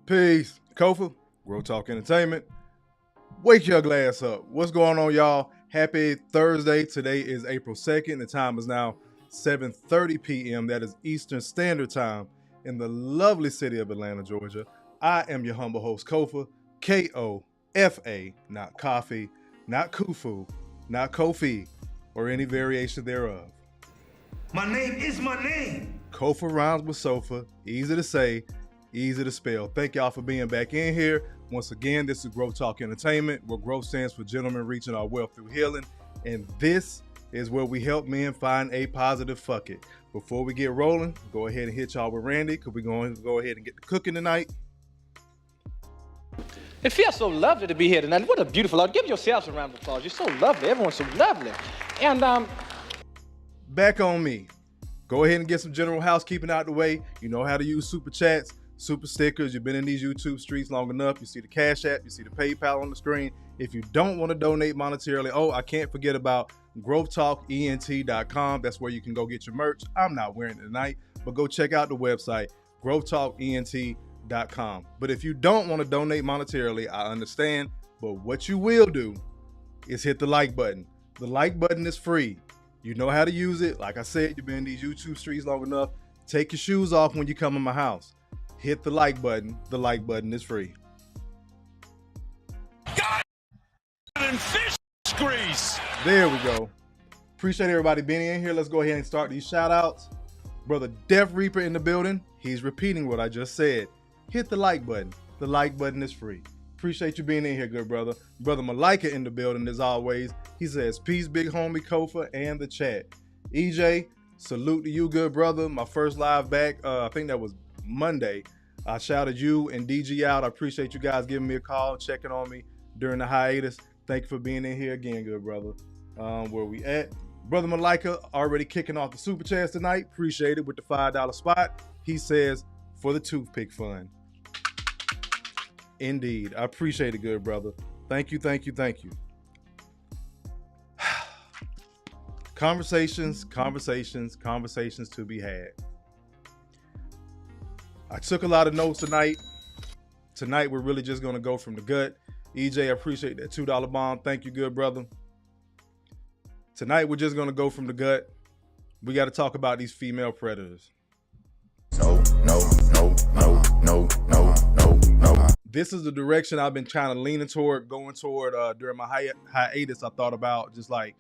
Peace. Kofa, Growth Talk Entertainment. Wake your glass up. What's going on, y'all? Happy Thursday. Today is April 2nd. The time is now 7:30 p.m. That is Eastern Standard Time in the lovely city of Atlanta, Georgia. I am your humble host, Kofa, K-O-F-A, not coffee, not Kufu, not Kofi, or any variation thereof. My name is my name. Kofa rhymes with sofa. Easy to say, easy to spell. Thank y'all for being back in here. Once again, this is Growth Talk Entertainment, where growth stands for gentlemen reaching our wealth through healing. And this is where we help men find a positive fuck it. Before we get rolling, go ahead and hit y'all with Randy, because we're going to go ahead and get the cooking tonight. It feels so lovely to be here tonight. What a beautiful audience. Give yourselves a round of applause. You're so lovely. Everyone's so lovely. And back on me. Go ahead and get some general housekeeping out the way. You know how to use super chats, super stickers. You've been in these YouTube streets long enough. You see the Cash App, you see the PayPal on the screen. If you don't want to donate monetarily, I can't forget about growthtalkent.com. That's where you can go get your merch. I'm not wearing it tonight, but go check out the website, growthtalkent.com. But if you don't want to donate monetarily, I understand. But what you will do is hit the like button. The like button is free. You know how to use it. Like I said, you've been in these YouTube streets long enough. Take your shoes off when you come in my house. Hit the like button. The like button is free. God and fish grease. There we go. Appreciate everybody being in here. Let's go ahead and start these shout outs. Brother Death Reaper in the building. He's repeating what I just said. Hit the like button. The like button is free. Appreciate you being in here, good brother. Brother Malika in the building as always. He says, peace, big homie, Kofa, and the chat. EJ, salute to you, good brother. My first live back, I think that was Monday. I shouted you and DG out. I appreciate you guys giving me a call, checking on me during the hiatus. Thank you for being in here again, good brother. Where we at? Brother Malika already kicking off the super chats tonight. Appreciate it with the $5 spot. He says, for the toothpick fund. Indeed. I appreciate it, good brother. Thank you, thank you, thank you. Conversations to be had. I took a lot of notes tonight. Tonight, we're really just going to go from the gut. EJ, I appreciate that $2 bomb. Thank you, good brother. Tonight, we're just going to go from the gut. We got to talk about these female predators. No. This is the direction I've been kind of leaning toward, going toward during my hiatus. I thought about just like,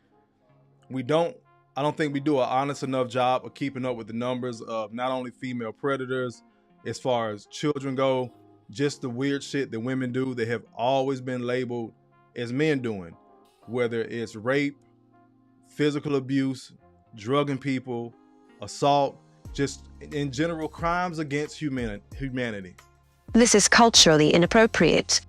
I don't think we do an honest enough job of keeping up with the numbers of not only female predators, as far as children go, just the weird shit that women do that have always been labeled as men doing, whether it's rape, physical abuse, drugging people, assault, just in general crimes against humanity. This is culturally inappropriate.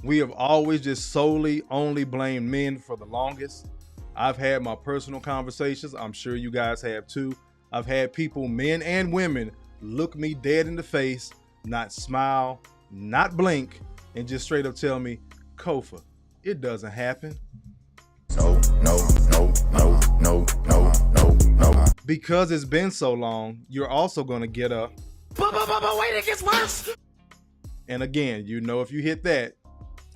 We have always just solely only blamed men for the longest. I've had my personal conversations. I'm sure you guys have too. I've had people, men and women, look me dead in the face, not smile, not blink, and just straight up tell me, Kofa, it doesn't happen. No. Because it's been so long, you're also going to get a... But wait, it gets worse. And again, you know, if you hit that,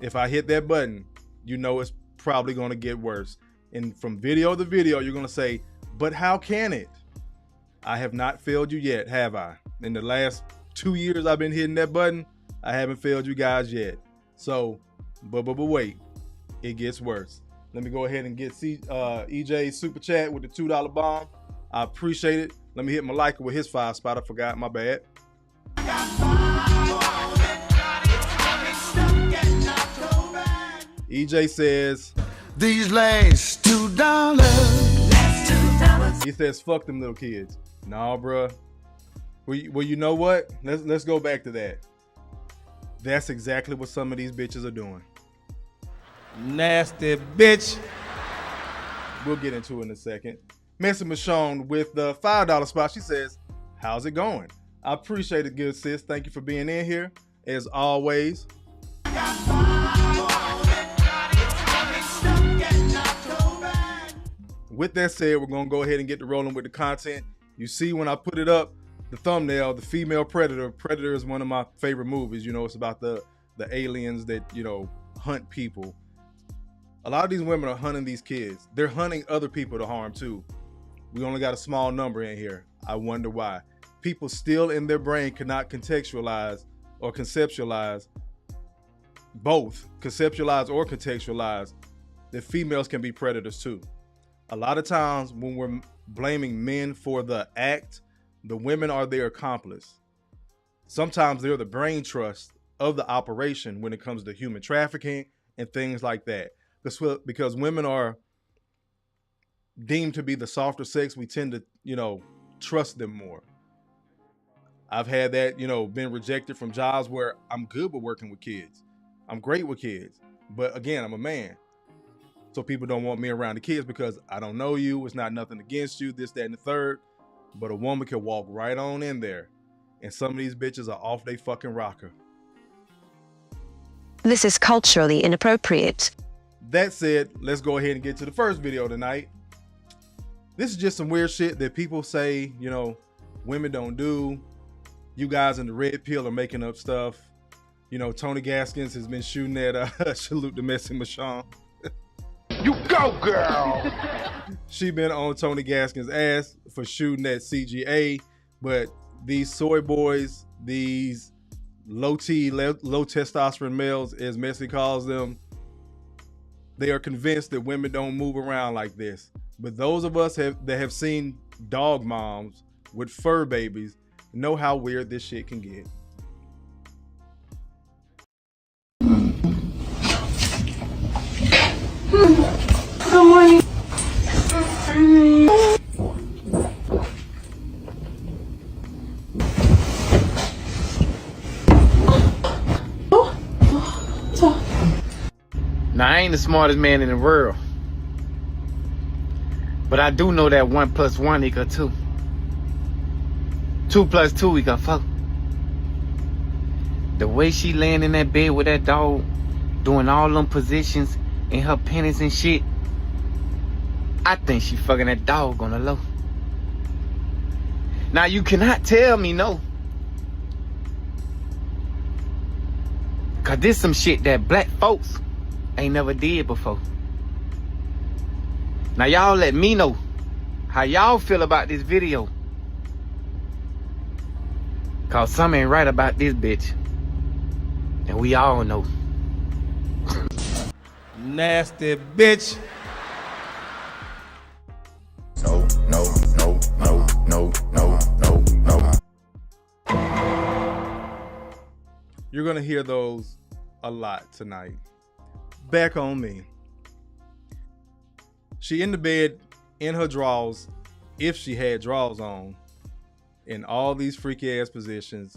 if I hit that button, you know it's probably going to get worse. And from video to video, you're going to say, but how can it? I have not failed you yet, have I? In the last 2 years I've been hitting that button, I haven't failed you guys yet. So, but wait, it gets worse. Let me go ahead and get EJ's super chat with the $2 bomb. I appreciate it. Let me hit Malika with his 5 spot. I forgot, my bad. EJ says, These last $2. he says, fuck them little kids. Nah, bruh. Well, you know what? Let's go back to that. That's exactly what some of these bitches are doing. Nasty bitch. We'll get into it in a second. Messy Michonne with the $5 spot. She says, how's it going? I appreciate it, good sis. Thank you for being in here, as always. With that said, we're going to go ahead and get to rolling with the content. You see when I put it up, the thumbnail, the female predator. Predator is one of my favorite movies. You know, it's about the aliens that, you know, hunt people. A lot of these women are hunting these kids. They're hunting other people to harm too. We only got a small number in here. I wonder why. People still in their brain cannot contextualize or conceptualize, both conceptualize or contextualize, that females can be predators too. A lot of times when we're blaming men for the act, the women are their accomplice. Sometimes they're the brain trust of the operation when it comes to human trafficking and things like that. Because women are deemed to be the softer sex, we tend to, you know, trust them more. I've had that, you know, been rejected from jobs where I'm good with working with kids. I'm great with kids. But again, I'm a man. So people don't want me around the kids because I don't know you. It's not nothing against you, this, that, and the third. But a woman can walk right on in there. And some of these bitches are off they fucking rocker. This is culturally inappropriate. That said, let's go ahead and get to the first video tonight. This is just some weird shit that people say, you know, women don't do. You guys in the red pill are making up stuff. You know, Tony Gaskins has been shooting at salute to Messy Michonne. You go, girl. She been on Tony Gaskins' ass for shooting at CGA, but these soy boys, these low testosterone males, as Messy calls them, they are convinced that women don't move around like this. But those of us that have seen dog moms with fur babies know how weird this shit can get. Good morning. Now, I ain't the smartest man in the world. But I do know that 1 + 1 = 2. 2 + 2 = 4. The way she laying in that bed with that dog, doing all them positions in her panties and shit, I think she fucking that dog on the low. Now, you cannot tell me no. Cause this some shit that black folks ain't never did before. Now, y'all let me know how y'all feel about this video. Cause something ain't right about this bitch. And we all know. Nasty bitch. No. You're gonna hear those a lot tonight. Back on me. She in the bed in her drawers, if she had drawers on, in all these freaky ass positions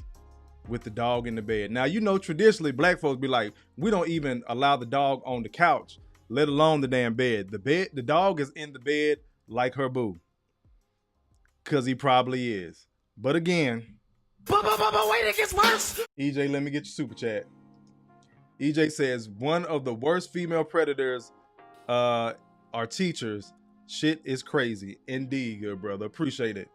with the dog in the bed. Now, you know, traditionally black folks be like, we don't even allow the dog on the couch, let alone the damn bed. The dog is in the bed like her boo. Cause he probably is. But again, Wait, it gets worse. EJ, let me get your super chat. EJ says, one of the worst female predators are teachers. Shit is crazy. Indeed, good brother. Appreciate it.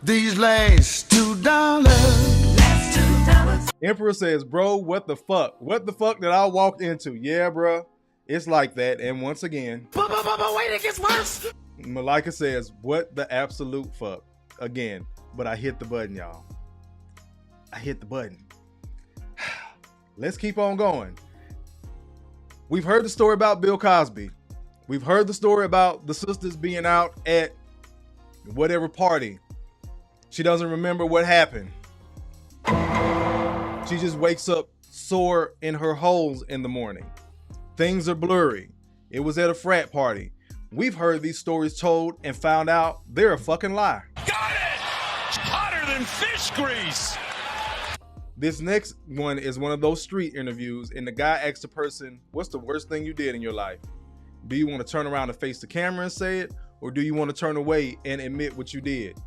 These last $2. Emperor says, bro, what the fuck? What the fuck did I walk into? Yeah, bro. It's like that. And once again, Wait, it gets worse. Malika says, what the absolute fuck? Again, but I hit the button, y'all. I hit the button. Let's keep on going. We've heard the story about Bill Cosby. We've heard the story about the sisters being out at whatever party She doesn't remember what happened. She just wakes up sore in her holes in the morning. Things are blurry. It was at a frat party. We've heard these stories told and found out they're a fucking lie. Got it! Hotter than fish grease! This next one is one of those street interviews, and the guy asks the person, what's the worst thing you did in your life? Do you want to turn around and face the camera and say it, or do you want to turn away and admit what you did?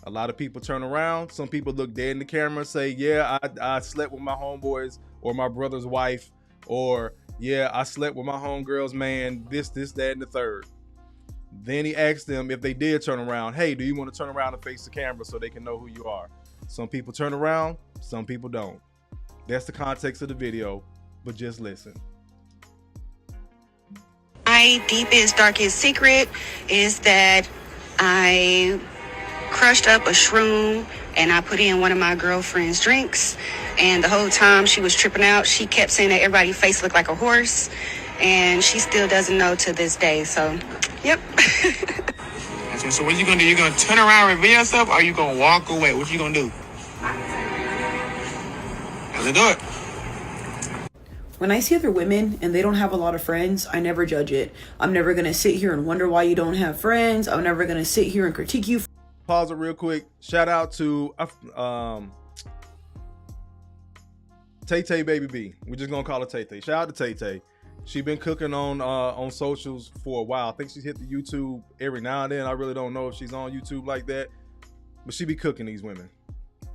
A lot of people turn around. Some people look dead in the camera and say, yeah, I slept with my homeboys or my brother's wife, or yeah, I slept with my homegirl's man, this, that, and the third. Then he asks them if they did turn around, hey, do you want to turn around and face the camera so they can know who you are? Some people turn around, some people don't. That's the context of the video, but just listen. My deepest, darkest secret is that I crushed up a shroom and I put in one of my girlfriend's drinks, and the whole time she was tripping out, she kept saying that everybody's face looked like a horse, and she still doesn't know to this day. So, yep. So what you gonna do? You gonna turn around and reveal yourself, or are you gonna walk away? What you gonna do? Let's do it. When I see other women and they don't have a lot of friends, I never judge it. I'm never gonna sit here and wonder why you don't have friends. I'm never gonna sit here and critique you. Pause it real quick. Shout out to Tay Baby B. We're just gonna call her Tay. Shout out to Tay. She been cooking on socials for a while. I think she's hit the YouTube every now and then. I really don't know if she's on YouTube like that, but she be cooking these women.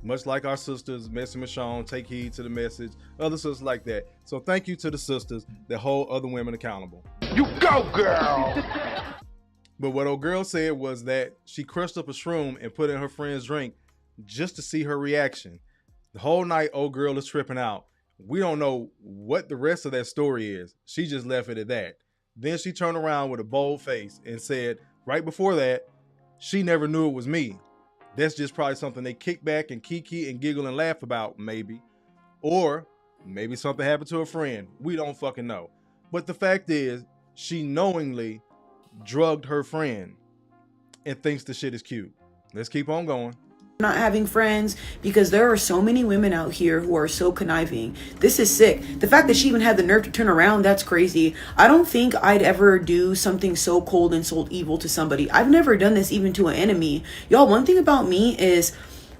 Much like our sisters, Messy Michonne, take heed to the message, other sisters like that. So thank you to the sisters that hold other women accountable. You go, girl! But what old girl said was that she crushed up a shroom and put in her friend's drink just to see her reaction. The whole night, old girl is tripping out. We don't know what the rest of that story is. She just left it at that. Then she turned around with a bold face and said, right before that, she never knew it was me. That's just probably something they kick back and kiki and giggle and laugh about, maybe. Or maybe something happened to a friend. We don't fucking know. But the fact is, she knowingly drugged her friend and thinks the shit is cute. Let's keep on going. Not having friends, because there are so many women out here who are so conniving. This is sick. The fact that she even had the nerve to turn around, that's crazy. I don't think I'd ever do something so cold and so evil to somebody. I've never done this even to an enemy. Y'all, one thing about me is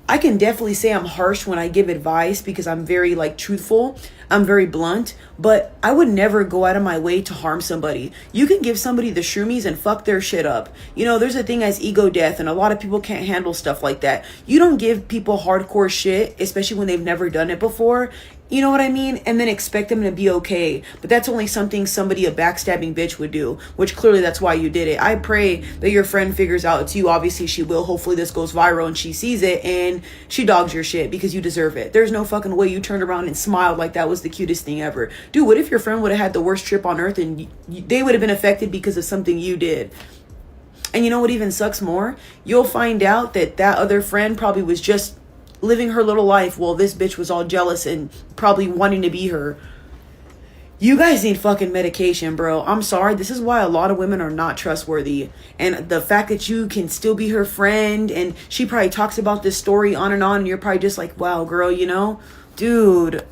I can definitely say I'm harsh when I give advice because I'm very truthful. I'm very blunt, but I would never go out of my way to harm somebody. You can give somebody the shroomies and fuck their shit up. You know, there's a thing as ego death, and a lot of people can't handle stuff like that. You don't give people hardcore shit, especially when they've never done it before. You know what I mean? And then expect them to be okay. But that's only something somebody, a backstabbing bitch, would do, which clearly that's why you did it. I pray that your friend figures out it's you. Obviously she will. Hopefully this goes viral and she sees it and she dogs your shit because you deserve it. There's no fucking way you turned around and smiled like that was the cutest thing ever. Dude, what if your friend would have had the worst trip on earth and they would have been affected because of something you did? And you know what even sucks more? You'll find out that that other friend probably was just living her little life while this bitch was all jealous and probably wanting to be her. You guys need fucking medication, bro. I'm sorry. This is why a lot of women are not trustworthy. And the fact that you can still be her friend and she probably talks about this story on, and you're probably just like, wow, girl, you know? Dude,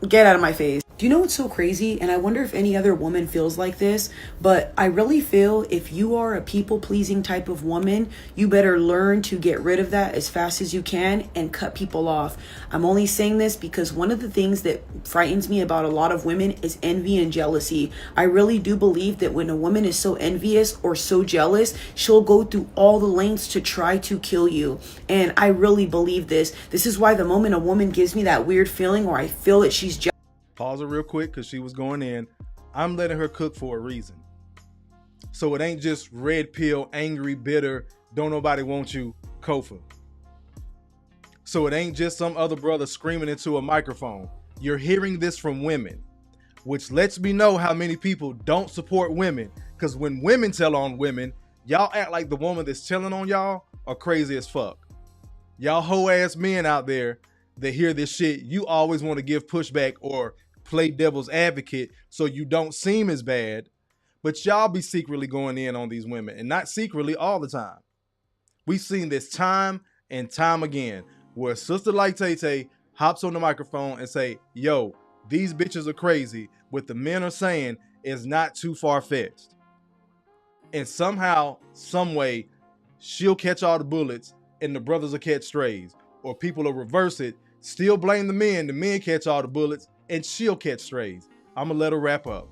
get out of my face. Do you know what's so crazy? And I wonder if any other woman feels like this, but I really feel if you are a people-pleasing type of woman, you better learn to get rid of that as fast as you can and cut people off. I'm only saying this because one of the things that frightens me about a lot of women is envy and jealousy. I really do believe that when a woman is so envious or so jealous, she'll go through all the lengths to try to kill you. And I really believe this. This is why the moment a woman gives me that weird feeling or I feel that she's jealous. Pause it real quick because she was going in. I'm letting her cook for a reason. So it ain't just red pill, angry, bitter, don't nobody want you, Kofa. So it ain't just some other brother screaming into a microphone. You're hearing this from women, which lets me know how many people don't support women. Because when women tell on women, y'all act like the woman that's telling on y'all are crazy as fuck. Y'all hoe ass men out there that hear this shit, you always want to give pushback or play devil's advocate so you don't seem as bad, but y'all be secretly going in on these women, and not secretly all the time. We've seen this time and time again where a sister like Tay hops on the microphone and say, yo, these bitches are crazy. What the men are saying is not too far-fetched. And somehow, some way, she'll catch all the bullets and the brothers will catch strays. Or people will reverse it, still blame the men catch all the bullets, and she'll catch strays. I'm gonna let her wrap up.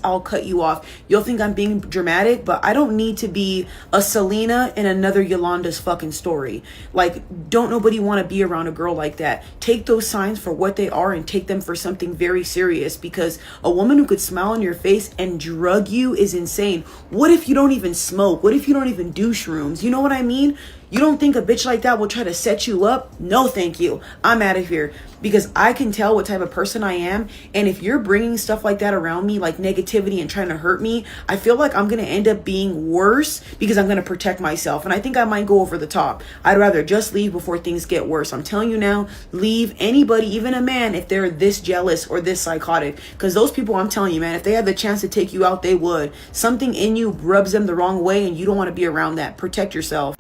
I'll cut you off. You'll think I'm being dramatic, but I don't need to be a Selena in another Yolanda's fucking story. Like, don't nobody want to be around a girl like that. Take those signs for what they are and take them for something very serious, because a woman who could smile on your face and drug you is insane. What if you don't even smoke? What if you don't even do shrooms? You know what I mean? You don't think a bitch like that will try to set you up? No, thank you. I'm out of here, because I can tell what type of person I am. And if you're bringing stuff like that around me, like negativity and trying to hurt me, I feel like I'm going to end up being worse because I'm going to protect myself. And I think I might go over the top. I'd rather just leave before things get worse. I'm telling you now, leave anybody, even a man, if they're this jealous or this psychotic. Because those people, I'm telling you, man, if they had the chance to take you out, they would. Something in you rubs them the wrong way and you don't want to be around that. Protect yourself.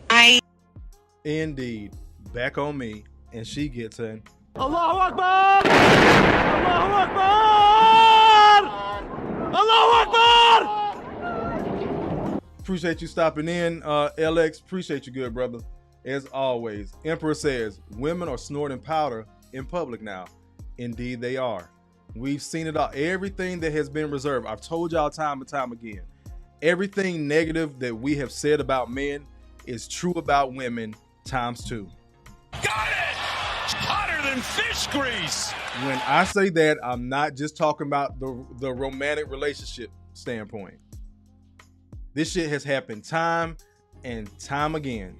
Indeed. Back on me, and she gets in. Allahu Akbar! Allahu Akbar! Allahu Akbar! Appreciate you stopping in, LX. Appreciate you, good brother. As always, Emperor says, women are snorting powder in public now. Indeed, they are. We've seen it all. Everything that has been reserved. I've told y'all time and time again. Everything negative that we have said about men is true about women times 2. Got it! Hotter than fish grease! When I say that, I'm not just talking about the romantic relationship standpoint. This shit has happened time and time again,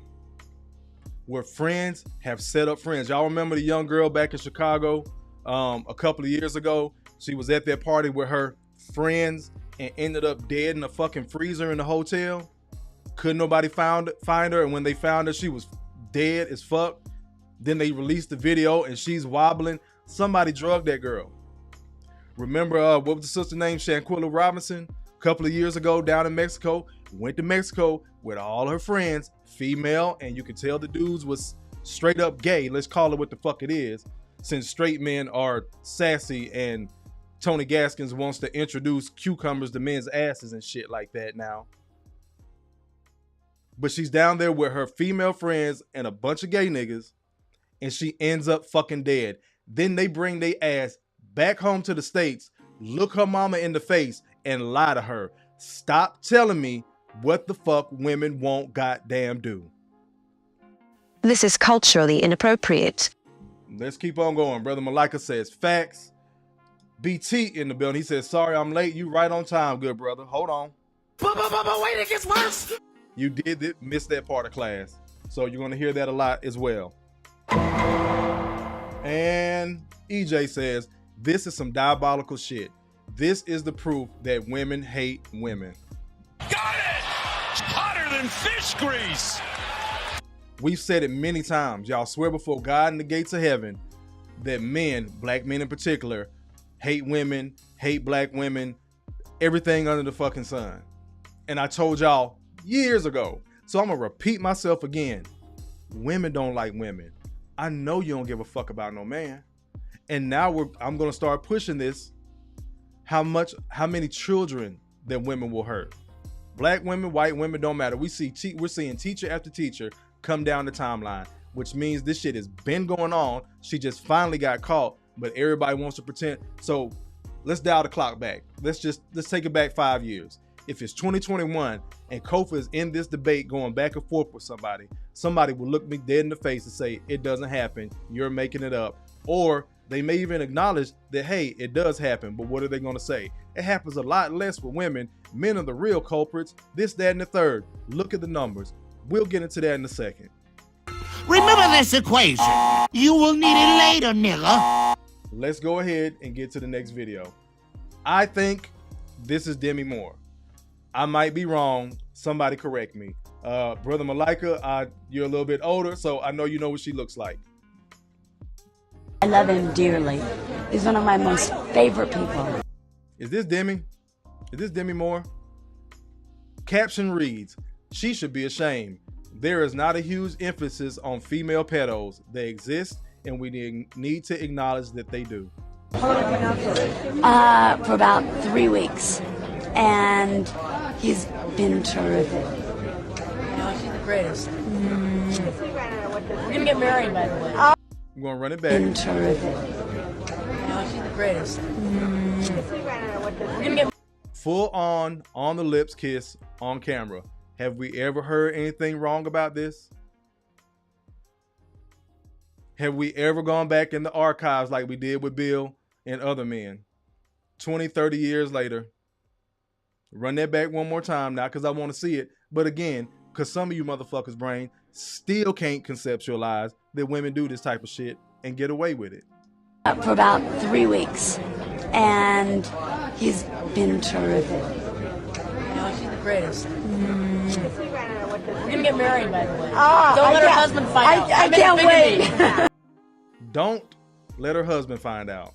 where friends have set up friends. Y'all remember the young girl back in Chicago a couple of years ago? She was at that party with her friends and ended up dead in a fucking freezer in the hotel. Couldn't nobody find her, and when they found her, she was dead as fuck. Then they released the video and she's wobbling. Somebody drugged that girl. Remember what was the sister name? Shanquilla Robinson. A couple of years ago down in Mexico. Went to Mexico with all her friends, female, and you could tell the dudes was straight up gay. Let's call it what the fuck it is, since straight men are sassy and Tony Gaskins wants to introduce cucumbers to men's asses and shit like that now. But she's down there with her female friends and a bunch of gay niggas, and she ends up fucking dead. Then they bring their ass back home to the States, look her mama in the face, and lie to her. Stop telling me what the fuck women won't goddamn do. This is culturally inappropriate. Let's keep on going. Brother Malika says, facts. BT in the building. He says, sorry I'm late. You right on time, good brother. Hold on. But wait, it gets worse! You did miss that part of class. So you're going to hear that a lot as well. And EJ says, this is some diabolical shit. This is the proof that women hate women. Got it! Hotter than fish grease! We've said it many times. Y'all swear before God and the gates of heaven that men, black men in particular, hate women, hate black women, everything under the fucking sun. And I told y'all years ago, so I'm gonna repeat myself again. Women don't like women. I know you don't give a fuck about no man. And now I'm gonna start pushing this. How many children that women will hurt? Black women, white women, don't matter. We're seeing teacher after teacher come down the timeline, which means this shit has been going on. She just finally got caught, but everybody wants to pretend. So let's dial the clock back. Let's take it back 5 years. If it's 2021 and Kofa is in this debate going back and forth with somebody will look me dead in the face and say, it doesn't happen, you're making it up. Or they may even acknowledge that, hey, it does happen, but what are they gonna say? It happens a lot less with women. Men are the real culprits, this, that, and the third. Look at the numbers. We'll get into that in a second. Remember this equation. You will need it later, nigga. Let's go ahead and get to the next video. I think this is Demi Moore. I might be wrong. Somebody correct me. Brother Malika, you're a little bit older, so I know you know what she looks like. I love him dearly. He's one of my most favorite people. Is this Demi? Is this Demi Moore? Caption reads, she should be ashamed. There is not a huge emphasis on female pedos. They exist, and we need to acknowledge that they do. For about 3 weeks. And he's been terrific. She's the greatest. We're gonna get married, by the way. I'm gonna run it back. Been terrific. She's the greatest. We're gonna get Full on the lips kiss on camera. Have we ever heard anything wrong about this? Have we ever gone back in the archives like we did with Bill and other men? 20, 30 years later. Run that back one more time, not because I want to see it, but again, because some of you motherfuckers' brain still can't conceptualize that women do this type of shit and get away with it. For about 3 weeks. And he's been terrific. She's the greatest. We're gonna get married, by the way. Don't let her husband find out. I can't wait. Don't let her husband find out.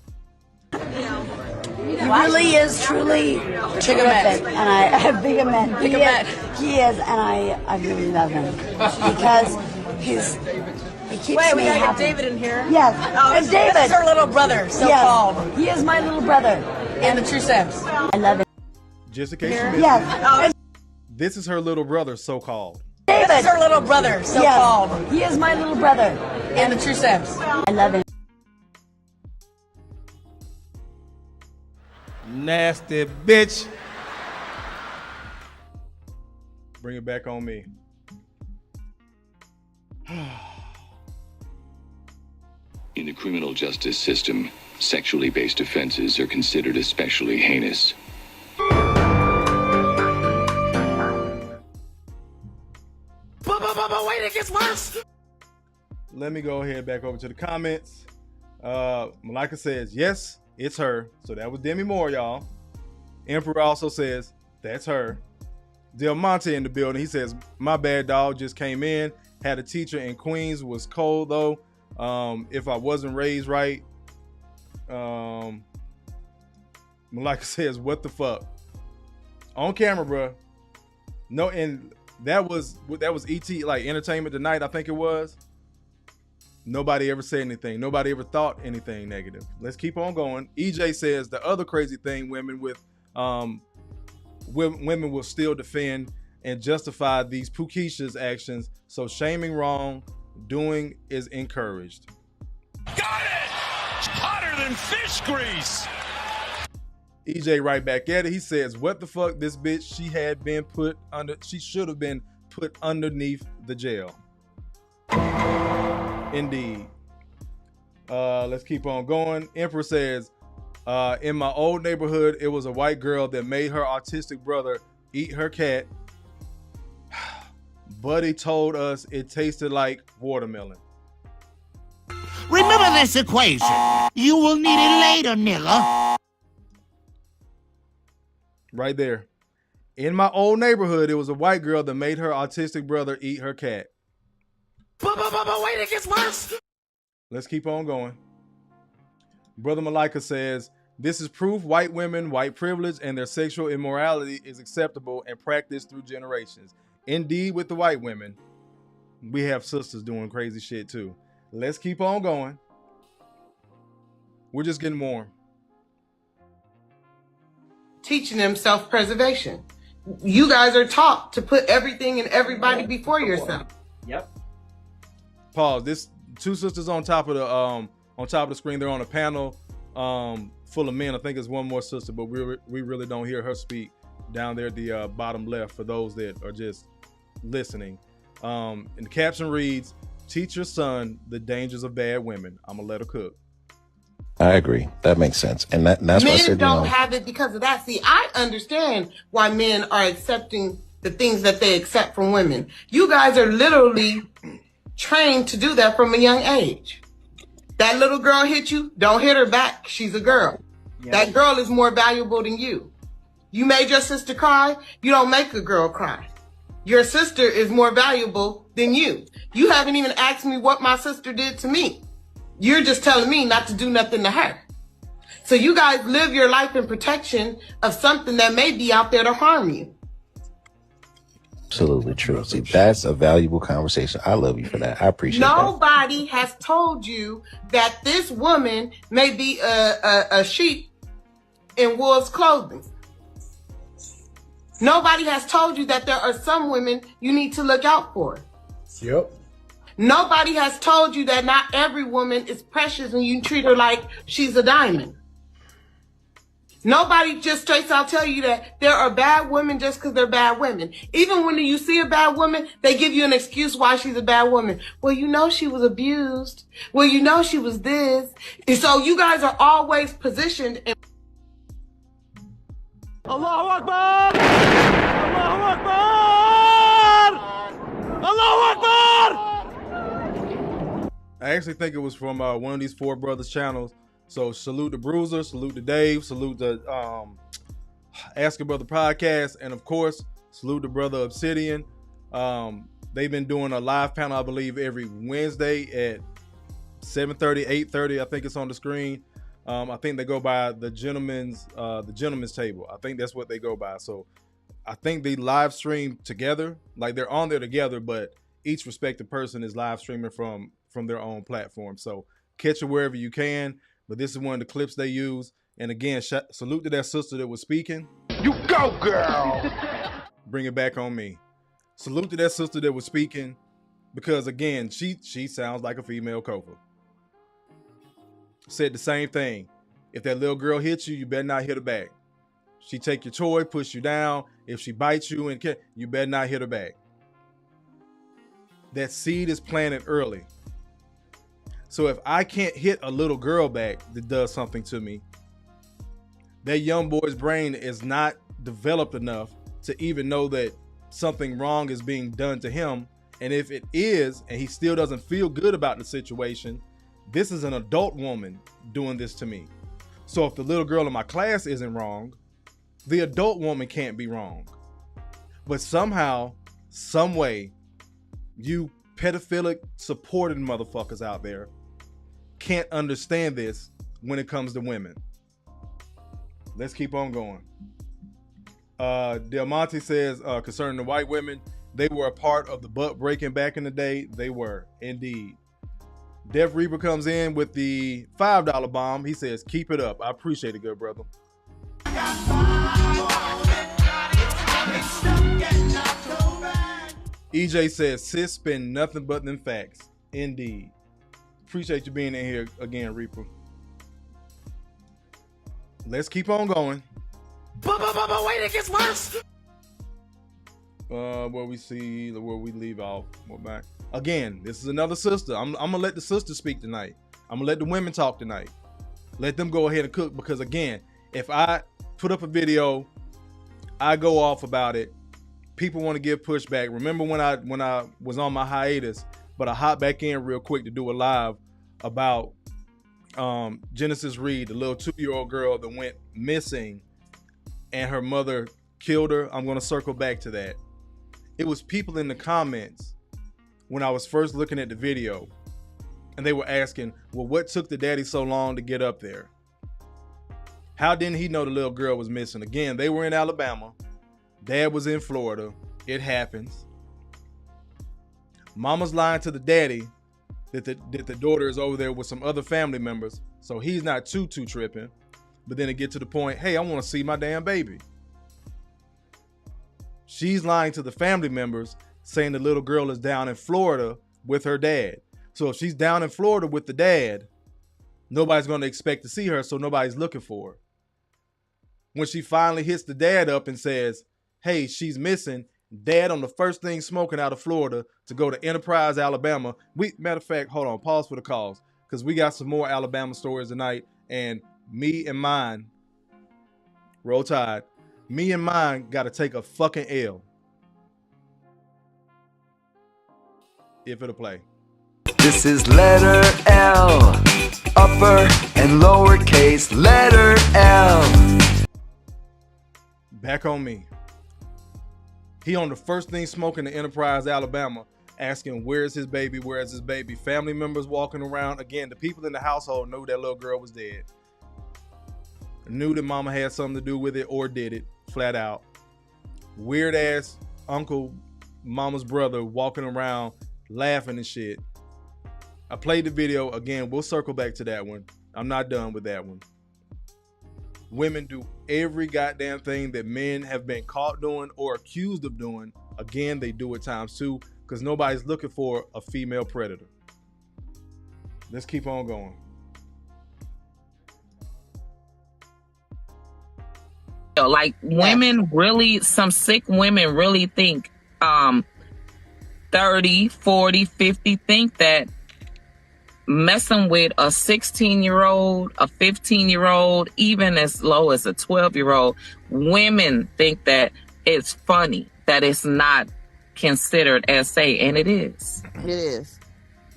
He really is truly terrific. And I bigomet. He is, and I really love him. Because he keeps me we gotta happy. get David in here. Yes. And David. This is her little brother, so-called. Yes. He is my little brother. In the true sense. I love him. Just in case you missed it. Yes. This is her little brother, so-called. David. This is her little brother, so-called. Yes. He is my little brother. In the true sense. I love him. Nasty bitch. Bring it back on me. In the criminal justice system, sexually based offenses are considered especially heinous. Wait, it gets worse. Let me go ahead back over to the comments. Malika says, yes, it's her. So that was Demi Moore, y'all. Emperor also says, that's her. Del Monte in the building. He says, my bad, dog, just came in. Had a teacher in Queens, was cold though. If I wasn't raised right. Malika says, what the fuck? On camera, bro. No, and that was ET, like Entertainment Tonight, I think it was. Nobody ever said anything. Nobody ever thought anything negative. Let's keep on going. EJ says the other crazy thing, women will still defend and justify these Pukisha's actions. So shaming wrong doing is encouraged. Got it! Hotter than fish grease. EJ right back at it. He says, what the fuck, this bitch, she should have been put underneath the jail. Indeed. Let's keep on going. Emperor says, in my old neighborhood, it was a white girl that made her autistic brother eat her cat. Buddy told us it tasted like watermelon. Remember this equation. You will need it later, nigga. Right there. In my old neighborhood, it was a white girl that made her autistic brother eat her cat. Wait, it gets worse. Let's keep on going. Brother Malika says, this is proof white women, white privilege, and their sexual immorality is acceptable and practiced through generations. Indeed, with the white women, we have sisters doing crazy shit too. Let's keep on going. We're just getting warm. Teaching them self-preservation. You guys are taught to put everything and everybody before yourself. Yep. Pause. This two sisters on top of the screen. They're on a panel full of men. I think it's one more sister, but we really don't hear her speak down there at the bottom left for those that are just listening. And the caption reads, teach your son the dangers of bad women. I'm gonna let her cook. I agree. That makes sense. And that's men why I said, don't have it because of that. See, I understand why men are accepting the things that they accept from women. You guys are literally trained to do that from a young age. That little girl hit you, don't hit her back. She's a girl. Yeah. That girl is more valuable than you. You made your sister cry, you don't make a girl cry. Your sister is more valuable than you. You haven't even asked me what my sister did to me. You're just telling me not to do nothing to her. So you guys live your life in protection of something that may be out there to harm you. Absolutely true. See, that's a valuable conversation. I love you for that. I appreciate Nobody has told you that this woman may be a sheep in wolf's clothing. Nobody has told you that there are some women you need to look out for. Yep. Nobody has told you that not every woman is precious and you treat her like she's a diamond. Nobody just straight out tell you that there are bad women just because they're bad women. Even when you see a bad woman, they give you an excuse why she's a bad woman. Well, you know she was abused. Well, you know she was this. And so you guys are always positioned in Allahu Akbar! Allahu Akbar! Allahu Akbar! I actually think it was from one of these four brothers channels. So salute to Bruiser, salute to Dave, salute to Ask a Brother podcast, and of course, salute to Brother Obsidian. They've been doing a live panel, I believe, every Wednesday at 7:30, 8:30. I think it's on the screen. I think they go by the gentleman's table. I think that's what they go by. So I think they live stream together, like they're on there together, but each respective person is live streaming from their own platform. So catch it wherever you can. But this is one of the clips they use. And again, salute to that sister that was speaking. You go, girl! Bring it back on me. Salute to that sister that was speaking, because again, she sounds like a female Kofa. Said the same thing. If that little girl hits you, you better not hit her back. She take your toy, push you down. If she bites you, you better not hit her back. That seed is planted early. So if I can't hit a little girl back that does something to me, that young boy's brain is not developed enough to even know that something wrong is being done to him. And if it is, and he still doesn't feel good about the situation, this is an adult woman doing this to me. So if the little girl in my class isn't wrong, the adult woman can't be wrong. But somehow, some way, you pedophilic supported motherfuckers out there can't understand this when it comes to women. Let's keep on going. Del Monte says, concerning the white women, they were a part of the butt breaking back in the day. They were, indeed. Dev Reaper comes in with the $5 bomb. He says, keep it up. I appreciate it, good brother. EJ says, sis spin nothing but them facts. Indeed. Appreciate you being in here again, Reaper. Let's keep on going. Wait, it gets worse. Where we leave off. We're back. Again, this is another sister. I'm gonna let the sister speak tonight. I'm gonna let the women talk tonight. Let them go ahead and cook, because again, if I put up a video, I go off about it, people want to give pushback. Remember when I was on my hiatus, but I hopped back in real quick to do a live about Genesis Reed, the little 2-year-old girl that went missing and her mother killed her. I'm going to circle back to that. It was people in the comments when I was first looking at the video, and they were asking, well, what took the daddy so long to get up there? How didn't he know the little girl was missing? Again, they were in Alabama. Dad was in Florida. It happens. Mama's lying to the daddy that the daughter is over there with some other family members, so he's not too tripping. But then it get to the point, hey, I want to see my damn baby. She's lying to the family members, saying the little girl is down in Florida with her dad. So if she's down in Florida with the dad, nobody's going to expect to see her, so nobody's looking for her. When she finally hits the dad up and says, hey, she's missing, dad on the first thing smoking out of Florida to go to Enterprise, Alabama. Matter of fact, hold on, pause for the calls, because we got some more Alabama stories tonight, and me and mine, roll tide, me and mine got to take a fucking L. If it'll play. This is letter L, upper and lowercase letter L. Back on me. He on the first thing smoking in Enterprise, Alabama, asking, where's his baby? Where's his baby? Family members walking around. Again, the people in the household knew that little girl was dead. Knew that mama had something to do with it, or did it, flat out. Weird ass uncle mama's brother walking around laughing and shit. I played the video. Again, we'll circle back to that one. I'm not done with that one. Women do every goddamn thing that men have been caught doing or accused of doing. Again, they do it times two because nobody's looking for a female predator. Let's keep on going. Like women really, some sick women really think 30, 40, 50 think that messing with a 16-year-old, a 15-year-old, even as low as a 12-year-old, women think that it's funny, that it's not considered as safe, and it is. It is.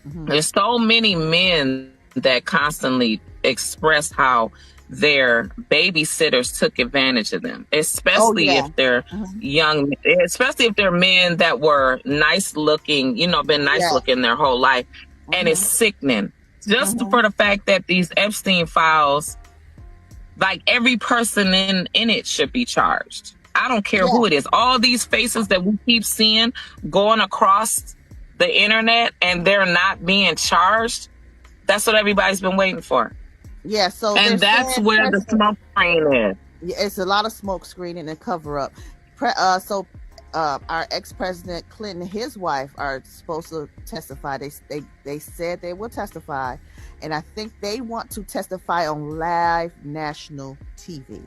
Mm-hmm. There's so many men that constantly express how their babysitters took advantage of them, especially if they're young, especially if they're men that were nice looking, you know, been nice looking their whole life. And it's sickening just for the fact that these Epstein files, like every person in it should be charged. I don't care who it is. All these faces that we keep seeing going across the internet and they're not being charged. That's what everybody's been waiting for. Yeah, so and that's where the smoke screen is. Yeah, it's a lot of smoke screening and cover up. Our ex-president Clinton, his wife, are supposed to testify. They said they will testify, and I think they want to testify on live national TV.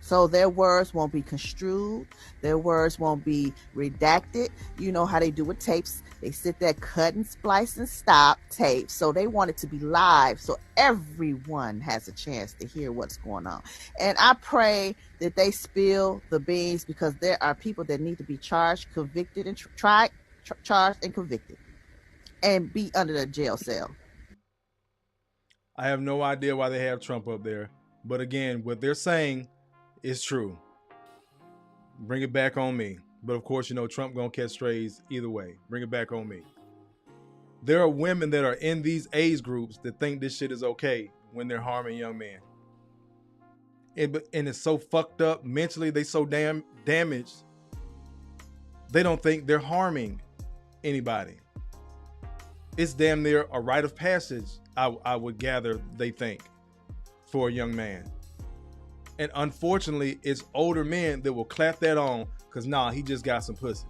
So their words won't be construed. Their words won't be redacted. You know how they do with tapes. They sit there, cut and splice and stop tapes. So they want it to be live so everyone has a chance to hear what's going on. And I pray that they spill the beans, because there are people that need to be charged, convicted, and charged and convicted and be under the jail cell. I have no idea why they have Trump up there. But again, what they're saying is true. Bring it back on me. But of course, you know, Trump gonna catch strays either way. Bring it back on me. There are women that are in these age groups that think this shit is okay when they're harming young men. And it's so fucked up. Mentally, they so damn damaged. They don't think they're harming anybody. It's damn near a rite of passage, I would gather they think, for a young man. And unfortunately, it's older men that will clap that on because, nah, he just got some pussy.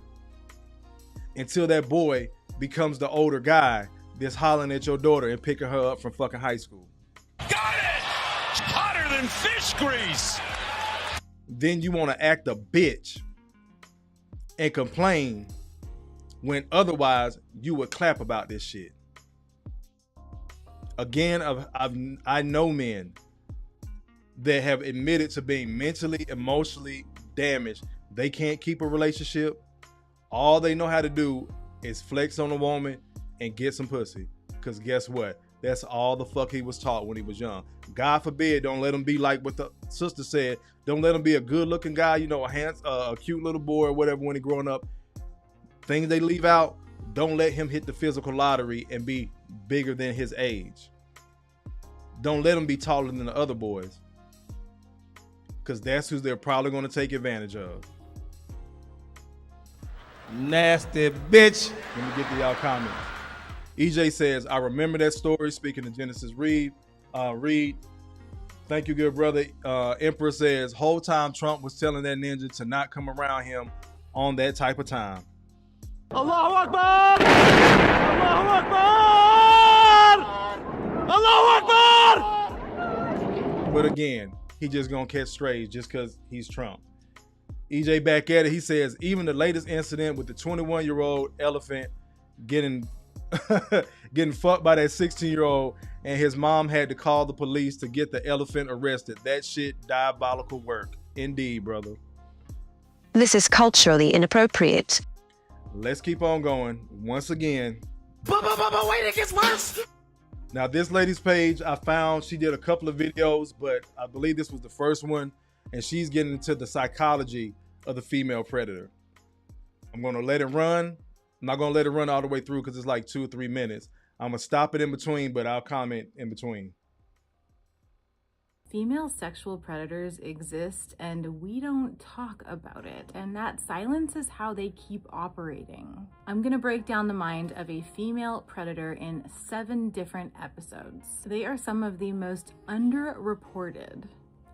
Until that boy becomes the older guy that's hollering at your daughter and picking her up from fucking high school. Got it! Hotter than fish grease! Then you want to act a bitch and complain when otherwise you would clap about this shit. Again, I know men that have admitted to being mentally, emotionally damaged. They can't keep a relationship. All they know how to do is flex on a woman and get some pussy. Because guess what? That's all the fuck he was taught when he was young. God forbid, don't let him be like what the sister said. Don't let him be a good looking guy, you know, a cute little boy or whatever when he growing up. Things they leave out, don't let him hit the physical lottery and be bigger than his age. Don't let him be taller than the other boys. Because that's who they're probably going to take advantage of. Nasty bitch. Let me get to y'all comments. EJ says, I remember that story. Speaking to Genesis Reed. Thank you, good brother. Emperor says, whole time Trump was telling that ninja to not come around him on that type of time. Allahu Akbar! Allahu Akbar! Allahu Akbar! But again, he just gonna catch strays just because he's Trump. EJ back at it. He says, even the latest incident with the 21-year-old elephant getting fucked by that 16-year-old and his mom had to call the police to get the elephant arrested. That shit diabolical work. Indeed, brother. This is culturally inappropriate. Let's keep on going. Once again. But wait, it gets worse. Now, this lady's page, I found she did a couple of videos, but I believe this was the first one, and she's getting into the psychology of the female predator. I'm going to let it run. I'm not going to let it run all the way through because it's like 2 or 3 minutes. I'm going to stop it in between, but I'll comment in between. Female sexual predators exist and we don't talk about it, and that silence is how they keep operating. I'm gonna break down the mind of a female predator in 7 different episodes. They are some of the most underreported,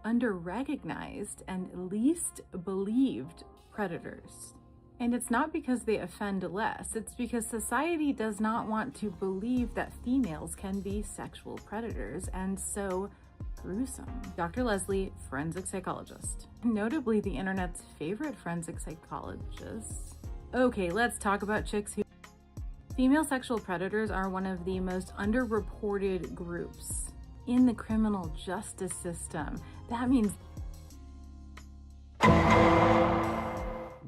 under-recognized, and least believed predators. And it's not because they offend less, it's because society does not want to believe that females can be sexual predators, and so gruesome. Dr. Leslie, forensic psychologist. Notably the internet's favorite forensic psychologist. Okay, let's talk about chicks who... Female sexual predators are one of the most underreported groups in the criminal justice system. That means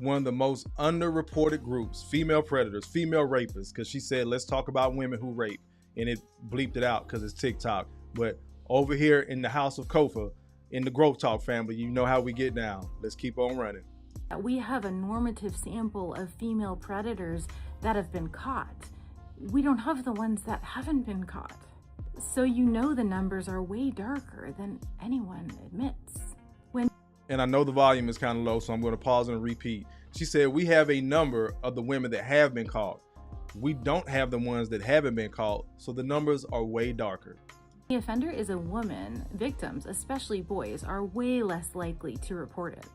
one of the most underreported groups, female predators, female rapists, because she said, let's talk about women who rape, and it bleeped it out because it's TikTok. But over here in the house of Kofa, in the Growth Talk family, you know how we get down. Let's keep on running. we have a normative sample of female predators that have been caught. We don't have the ones that haven't been caught. So you know the numbers are way darker than anyone admits. And I know the volume is kind of low, so I'm going to pause and repeat. She said, we have a number of the women that have been caught. We don't have the ones that haven't been caught, so the numbers are way darker. The offender is a woman. Victims, especially boys, are way less likely to report it.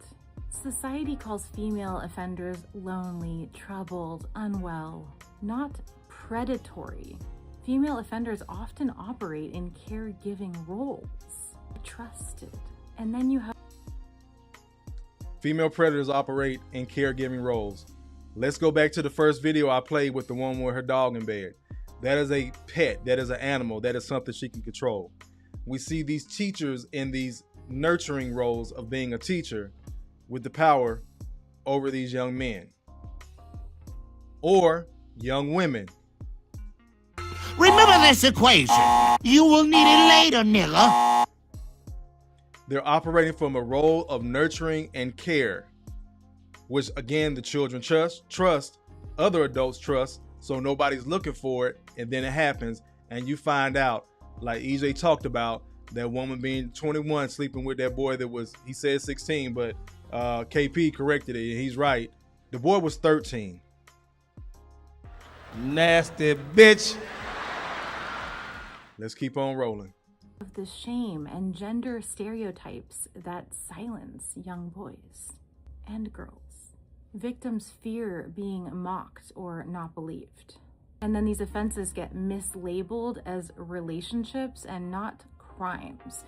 Society calls female offenders lonely, troubled, unwell, not predatory. Female offenders often operate in caregiving roles, trusted. And then you have female predators operate in caregiving roles. Let's go back to the first video I played with the one with her dog in bed. That is a pet, that is an animal, that is something she can control. We see these teachers in these nurturing roles of being a teacher with the power over these young men or young women. Remember this equation. You will need it later, nigga. They're operating from a role of nurturing and care, which again, the children trust, other adults trust, so nobody's looking for it, and then it happens, and you find out, like EJ talked about, that woman being 21 sleeping with that boy that was, he said 16, but KP corrected it, and he's right. The boy was 13. Nasty bitch. Let's keep on rolling. of the shame and gender stereotypes that silence young boys and girls. Victims fear being mocked or not believed. And then these offenses get mislabeled as relationships and not crimes.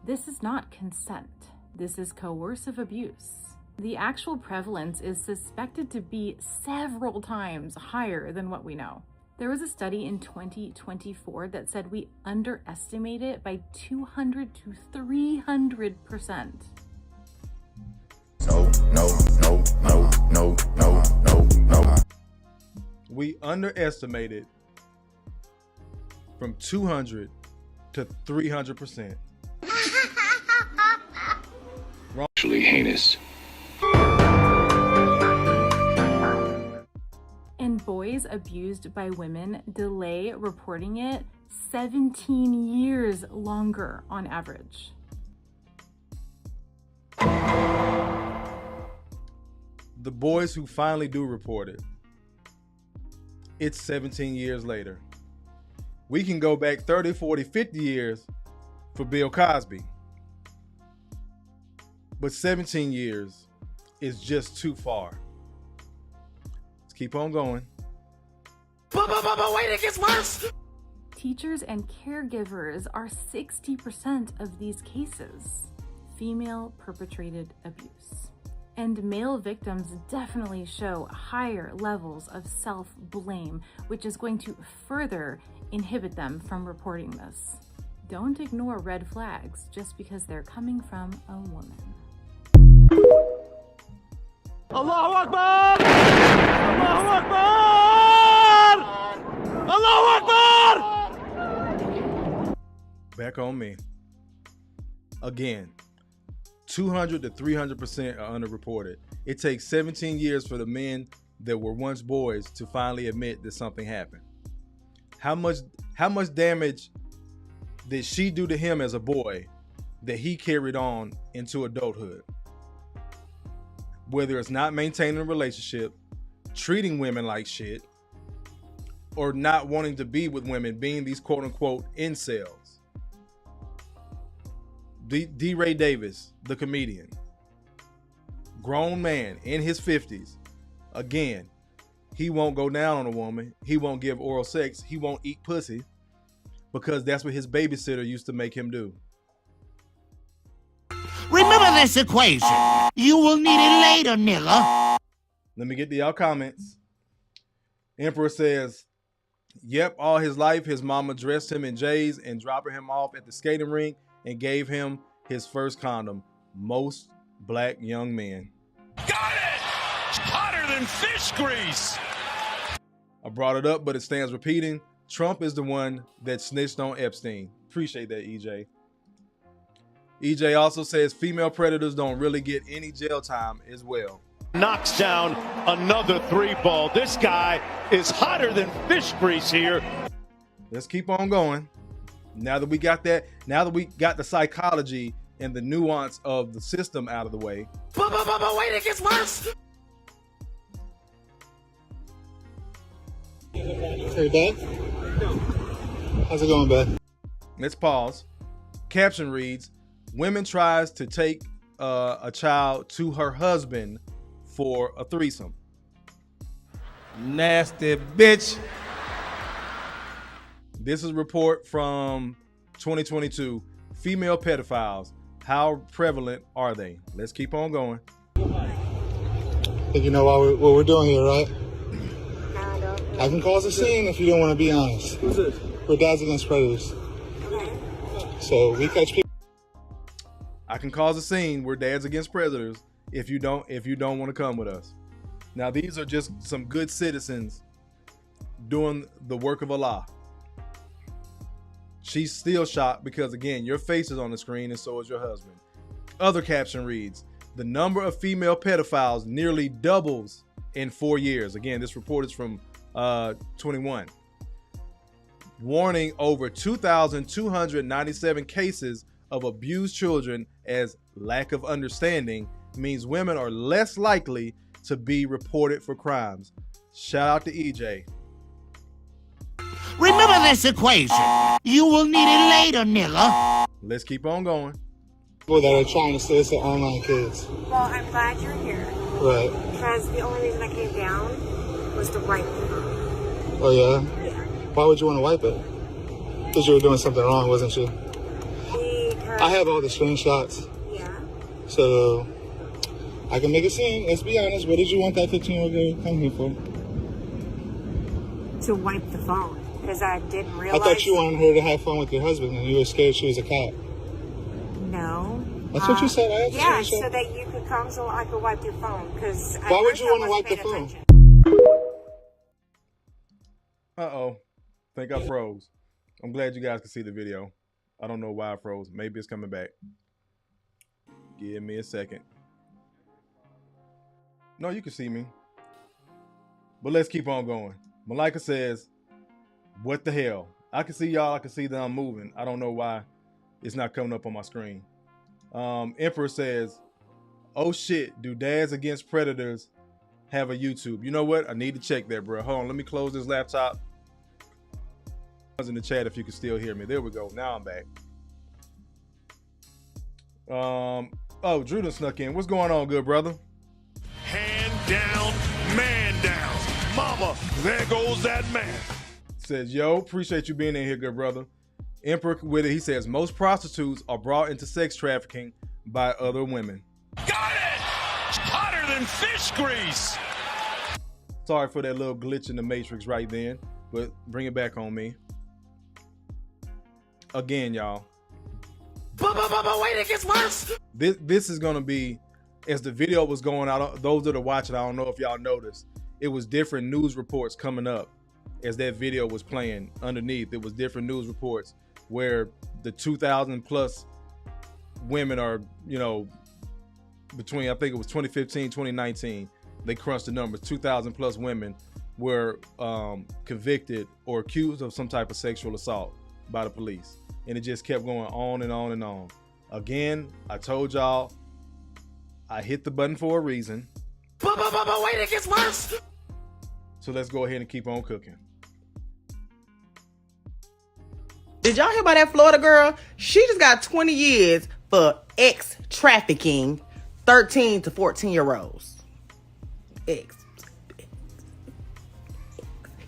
This is not consent. This is coercive abuse. The actual prevalence is suspected to be several times higher than what we know. There was a study in 2024 that said we underestimate it by 200 to 300%. No. We underestimated from 200 to 300%. Actually heinous. And boys abused by women delay reporting it 17 years longer on average. The boys who finally do report it, it's 17 years later. We can go back 30, 40, 50 years for Bill Cosby. But 17 years is just too far. Let's keep on going. But wait, it gets worse. Teachers and caregivers are 60% of these cases. Female perpetrated abuse. And male victims definitely show higher levels of self-blame, which is going to further inhibit them from reporting this. Don't ignore red flags just because they're coming from a woman. Allahu Akbar! Allahu Akbar! Allahu Akbar! Back on me. Again, 200 to 300% are underreported. It takes 17 years for the men that were once boys to finally admit that something happened. How much damage did she do to him as a boy that he carried on into adulthood. Whether it's not maintaining a relationship, treating women like shit, or not wanting to be with women, being these quote unquote incels. D. Ray Davis, the comedian, grown man in his 50s. Again, he won't go down on a woman. He won't give oral sex. He won't eat pussy because that's what his babysitter used to make him do. Remember this equation. You will need it later, nigga. Let me get to y'all comments. Emperor says, yep, all his life, his mama dressed him in J's and dropping him off at the skating rink and gave him his first condom. Most black young men. Got it! Hotter than fish grease. I brought it up, but it stands repeating. Trump is the one that snitched on Epstein. Appreciate that, EJ. EJ also says female predators don't really get any jail time as well. Knocks down another 3-ball. This guy is hotter than fish grease here. Let's keep on going. Now that we got that, now that we got the psychology and the nuance of the system out of the way. But wait, it gets worse. Hey, Dad. How's it going, Beth? Let's pause. Caption reads, women tries to take a child to her husband for a threesome. Nasty bitch. This is a report from 2022. Female pedophiles. How prevalent are they? Let's keep on going. I think you know what we're doing here, right? I can cause a scene if you don't want to be honest. Who's this? We're Dads Against Predators. So we catch people. I can cause a scene. We're Dads Against Predators if you don't want to come with us. Now these are just some good citizens doing the work of Allah. She's still shocked because again, your face is on the screen and so is your husband. Other caption reads, the number of female pedophiles nearly doubles in 4 years. Again, this report is from 21. Warning over 2,297 cases of abused children as lack of understanding means women are less likely to be reported for crimes. Shout out to EJ. Remember this equation. You will need it later, nigga. Let's keep on going. People that are trying to say it's online kids. Well, I'm glad you're here. Right. Because the only reason I came down was to wipe the phone. Oh, yeah? Yeah. Why would you want to wipe it? Because you were doing something wrong, wasn't you? Because... I have all the screenshots. Yeah. So, I can make a scene. Let's be honest. What did you want that 15-year-old girl to come here for? To wipe the phone. Because I didn't realize... I thought you wanted her to have fun with your husband and you were scared she was a cop. No. That's what you said. I yeah, so that you could come so I could wipe your phone. Because why would you want to wipe the phone? Uh-oh. Think I froze. I'm glad you guys can see the video. I don't know why I froze. Maybe it's coming back. Give me a second. No, you can see me. But let's keep on going. Malika says, what the hell? I can see y'all. I can see that I'm moving. I don't know why it's not coming up on my screen. Emperor says, oh shit, do Dads Against Predators have a YouTube? You know what? I need to check that, bro. Hold on. Let me close this laptop. In the chat if you can still hear me. There we go. Now I'm back. Oh, Drew done snuck in. What's going on, good brother? Hand down, man down. Mama, there goes that man. Says, yo, appreciate you being in here, good brother. Emperor with it, he says, most prostitutes are brought into sex trafficking by other women. Got it! Hotter than fish grease. Sorry for that little glitch in the matrix right then, but bring it back on me. Again, y'all. But wait, it gets worse. This is gonna be, as the video was going out, those that are watching, I don't know if y'all noticed, it was different news reports coming up as that video was playing underneath. It was different news reports where the 2,000 plus women are, you know, between, I think it was 2015, 2019, they crunched the numbers, 2,000 plus women were convicted or accused of some type of sexual assault by the police. And it just kept going on and on and on. Again, I told y'all I hit the button for a reason. But wait, it gets worse. So let's go ahead and keep on cooking. Did y'all hear about that Florida girl? She just got 20 years for trafficking 13 to 14-year-olds.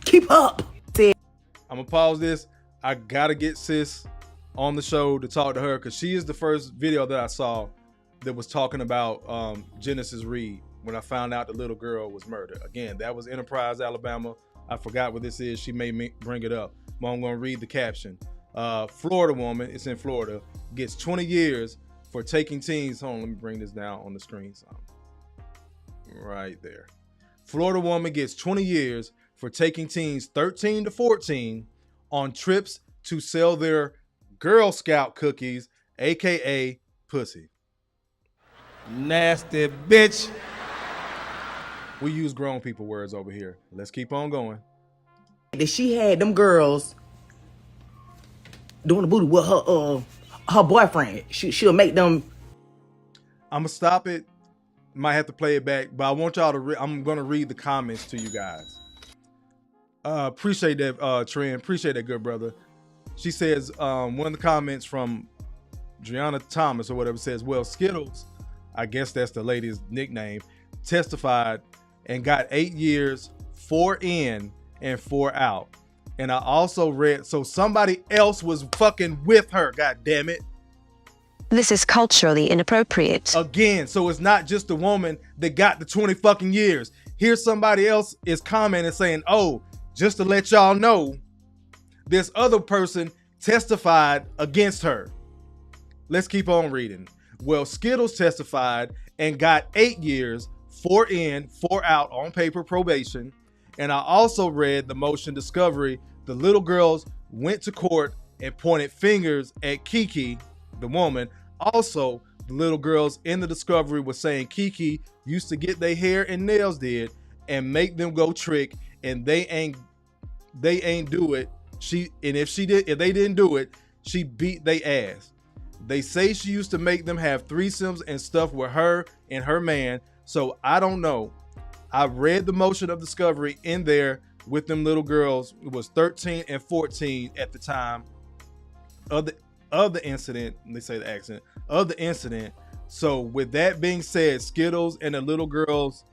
Keep up. I'm gonna pause this. I gotta get sis on the show to talk to her because she is the first video that I saw that was talking about Genesis Reed when I found out the little girl was murdered. Again, that was Enterprise, Alabama. I forgot what this is. She made me bring it up. But I'm gonna read the caption. Florida woman, it's in Florida, gets 20 years for taking teens home. Let me bring this down on the screen. Right there. Florida woman gets 20 years for taking teens 13 to 14 on trips to sell their Girl Scout cookies, aka pussy. Nasty bitch. We use grown people words over here. Let's keep on going. That she had them girls doing the booty with her boyfriend. She'll make them. I'm gonna stop it. Might have to play it back, but I want y'all to. I'm gonna read the comments to you guys. Appreciate that, Trent. Appreciate that, good brother. She says one of the comments from Gianna Thomas or whatever says, "Well, Skittles, I guess that's the lady's nickname, testified and got 8 years, 4 in and 4 out." And I also read, so somebody else was fucking with her, god damn it. This is culturally inappropriate. Again, so it's not just the woman that got the 20 fucking years. Here's somebody else is commenting saying, "Oh, just to let y'all know, this other person testified against her." Let's keep on reading. Well, Skittles testified and got 8 years, 4 in, 4 out on paper probation. And I also read the motion discovery. The little girls went to court and pointed fingers at Kiki, the woman. Also, the little girls in the discovery were saying Kiki used to get their hair and nails did and make them go trick, and they ain't do it. If they didn't do it, she beat they ass. They say she used to make them have threesomes and stuff with her and her man. So I don't know. I read the motion of discovery in there with them little girls. It was 13 and 14 at the time of the incident. They say the accident of the incident. So with that being said, Skittles and the little girls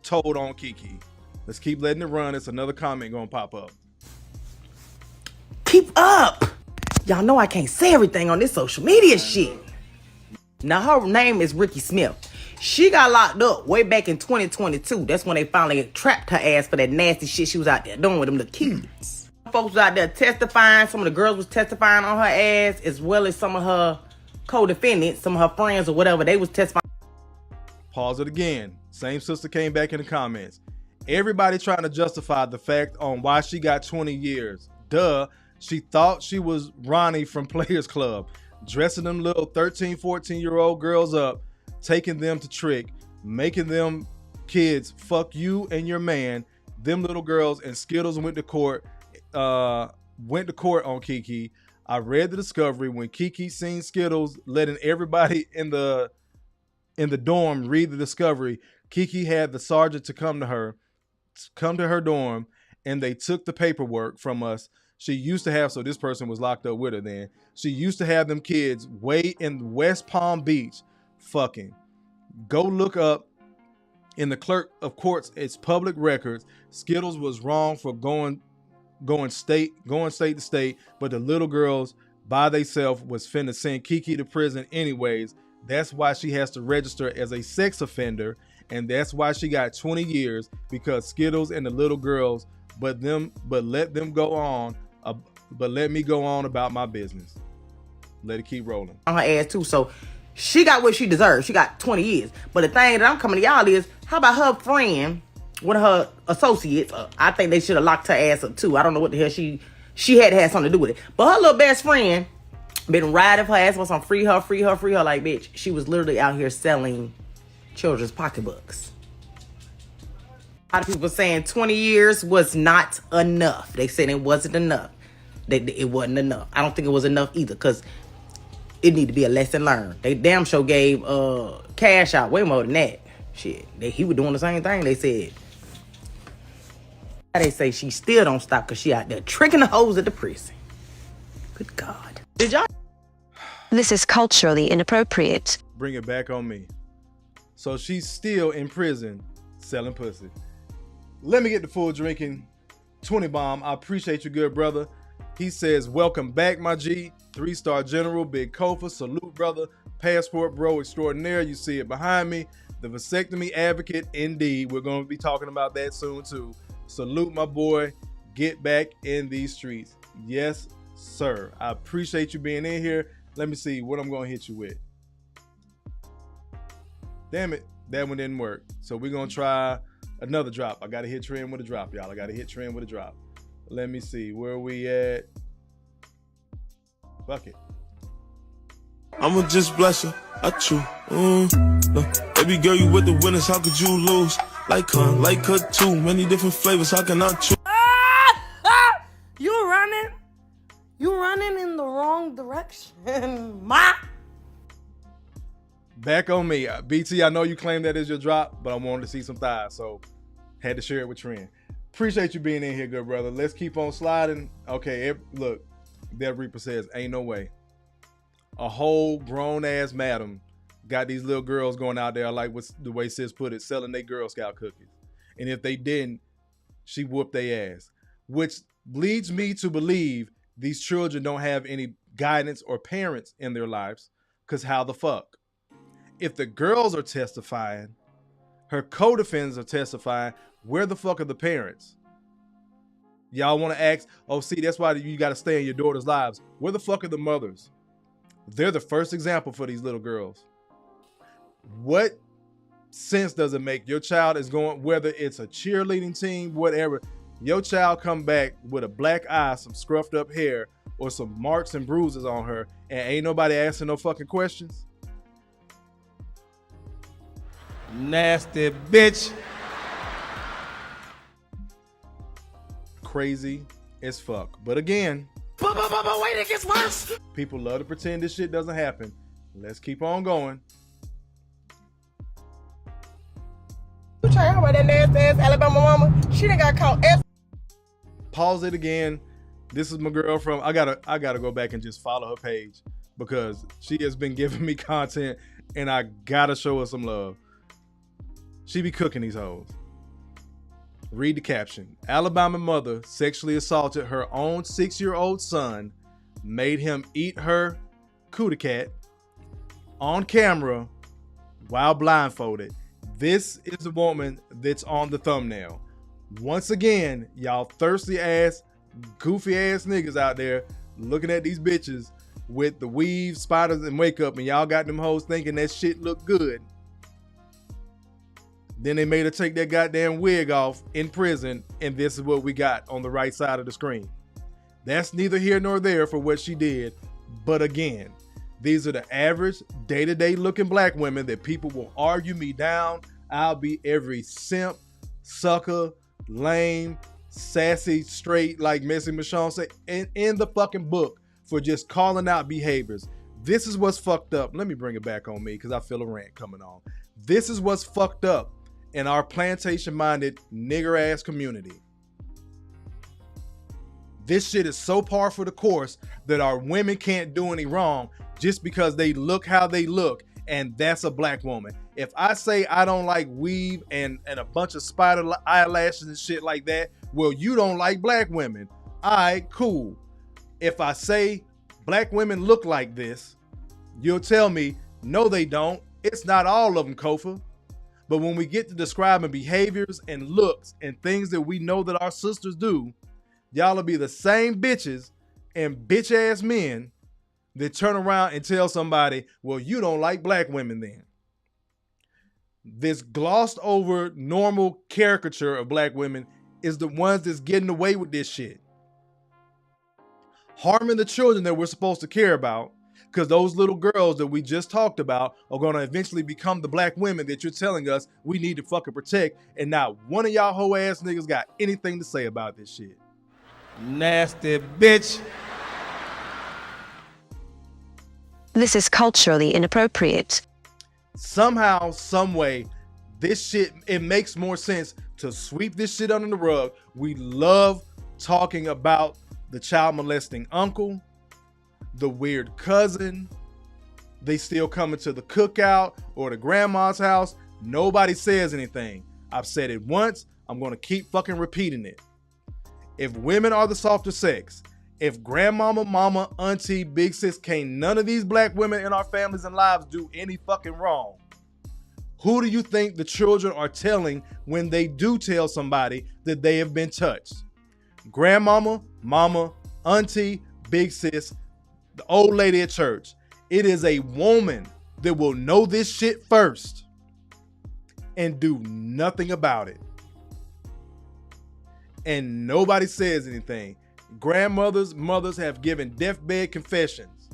told on Kiki. Let's keep letting it run. It's another comment gonna pop up. Keep up. Y'all know I can't say everything on this social media shit. Now her name is Ricky Smith. She got locked up way back in 2022. That's when they finally trapped her ass for that nasty shit she was out there doing with them little kids. Folks was out there testifying. Some of the girls was testifying on her ass, as well as some of her co-defendants, some of her friends or whatever. They was testifying. Pause it again. Same sister came back in the comments. Everybody trying to justify the fact on why she got 20 years. Duh. She thought she was Ronnie from Players Club, dressing them little 13, 14-year-old girls up, taking them to trick, making them kids fuck you and your man. Them little girls and Skittles went to court on Kiki. I read the discovery when Kiki seen Skittles letting everybody in the dorm read the discovery. Kiki had the sergeant to come to her dorm, and they took the paperwork from us. She used to have, so this person was locked up with her then. She used to have them kids way in West Palm Beach fucking. Go look up in the clerk of courts, it's public records. Skittles was wrong for going state to state, but the little girls by themselves was finna send Kiki to prison anyways. That's why she has to register as a sex offender, and that's why she got 20 years, because Skittles and the little girls, but let me go on about my business. Let it keep rolling. On her ass too, so she got what she deserves. She got 20 years. But the thing that I'm coming to y'all is, how about her friend, one of her associates? I think they should have locked her ass up too. I don't know what the hell she had to have something to do with it. But her little best friend been riding her ass with some free her. Like, bitch, she was literally out here selling children's pocketbooks. A lot of people saying 20 years was not enough. They said it wasn't enough. It wasn't enough. I don't think it was enough either, because it need to be a lesson learned. They damn sure gave Cash out way more than that. Shit, he was doing the same thing. They said. They say she still don't stop because she out there tricking the hoes at the prison. Good God. Did y'all? This is culturally inappropriate. Bring it back on me. So she's still in prison selling pussy. Let me get the full drinking. 20 bomb. I appreciate you, good brother. He says, welcome back, my G. 3-star general, Big Kofa. Salute, brother. Passport bro extraordinaire. You see it behind me. The vasectomy advocate, indeed. We're going to be talking about that soon, too. Salute, my boy. Get back in these streets. Yes, sir. I appreciate you being in here. Let me see what I'm going to hit you with. Damn it. That one didn't work. So we're going to try another drop. I got to hit trend with a drop, y'all. I got to hit trend with a drop. Let me see. Where are we at? Fuck it. I'ma just bless her. I chew. Baby girl, you with the winners. How could you lose? Like her too. Many different flavors. How can I choose? You running? You running in the wrong direction, ma. Back on me. BT, I know you claim that is your drop, but I wanted to see some thighs, so had to share it with Trent. Appreciate you being in here, good brother. Let's keep on sliding. Okay, look, Dev Reaper says, ain't no way. A whole grown-ass madam got these little girls going out there, like what's the way Sis put it, selling their Girl Scout cookies. And if they didn't, she whooped their ass. Which leads me to believe these children don't have any guidance or parents in their lives, because how the fuck? If the girls are testifying, her co-defendants are testifying, where the fuck are the parents? Y'all want to ask, oh, see, that's why you got to stay in your daughter's lives. Where the fuck are the mothers? They're the first example for these little girls. What sense does it make? Your child is going, whether it's a cheerleading team, whatever, your child come back with a black eye, some scruffed up hair, or some marks and bruises on her, and ain't nobody asking no fucking questions? Nasty bitch. Crazy as fuck. But again, But wait, it gets worse. People love to pretend this shit doesn't happen. Let's keep on going. You trying to about that nasty ass Alabama mama? She done got caught. Pause it again. This is my girl from. I gotta go back and just follow her page because she has been giving me content, and I gotta show her some love. She be cooking these hoes. Read the caption. Alabama mother sexually assaulted her own 6-year-old son, made him eat her cootie cat on camera while blindfolded. This is the woman that's on the thumbnail. Once again, y'all thirsty ass, goofy ass niggas out there looking at these bitches with the weave, spiders, and makeup, and y'all got them hoes thinking that shit look good. Then they made her take that goddamn wig off in prison, and this is what we got on the right side of the screen. That's neither here nor there for what she did, but again, these are the average day-to-day looking black women that people will argue me down. I'll be every simp, sucker, lame, sassy, straight, like Messy Michonne say, in the fucking book for just calling out behaviors. This is what's fucked up. Let me bring it back on me because I feel a rant coming on. This is what's fucked up in our plantation-minded nigger-ass community. This shit is so par for the course that our women can't do any wrong just because they look how they look, and that's a black woman. If I say I don't like weave and a bunch of spider eyelashes and shit like that, well, you don't like black women. All right, cool. If I say black women look like this, you'll tell me, no, they don't. It's not all of them, Kofa. But when we get to describing behaviors and looks and things that we know that our sisters do, y'all will be the same bitches and bitch ass men that turn around and tell somebody, well, you don't like black women then. This glossed over normal caricature of black women is the ones that's getting away with this shit. Harming the children that we're supposed to care about, because those little girls that we just talked about are going to eventually become the black women that you're telling us we need to fucking protect, and not one of y'all hoe ass niggas got anything to say about this shit. Nasty bitch. This is culturally inappropriate. Somehow, some way, this shit, it makes more sense to sweep this shit under the rug. We love talking about the child molesting uncle, the weird cousin. They still coming to the cookout or the grandma's house. Nobody says anything. I've said it once. I'm going to keep fucking repeating it. If women are the softer sex, if grandmama, mama, auntie, big sis, can't none of these black women in our families and lives do any fucking wrong, who do you think the children are telling when they do tell somebody that they have been touched? Grandmama, mama, auntie, big sis, the old lady at church. It is a woman that will know this shit first and do nothing about it. And nobody says anything. Grandmothers, mothers have given deathbed confessions.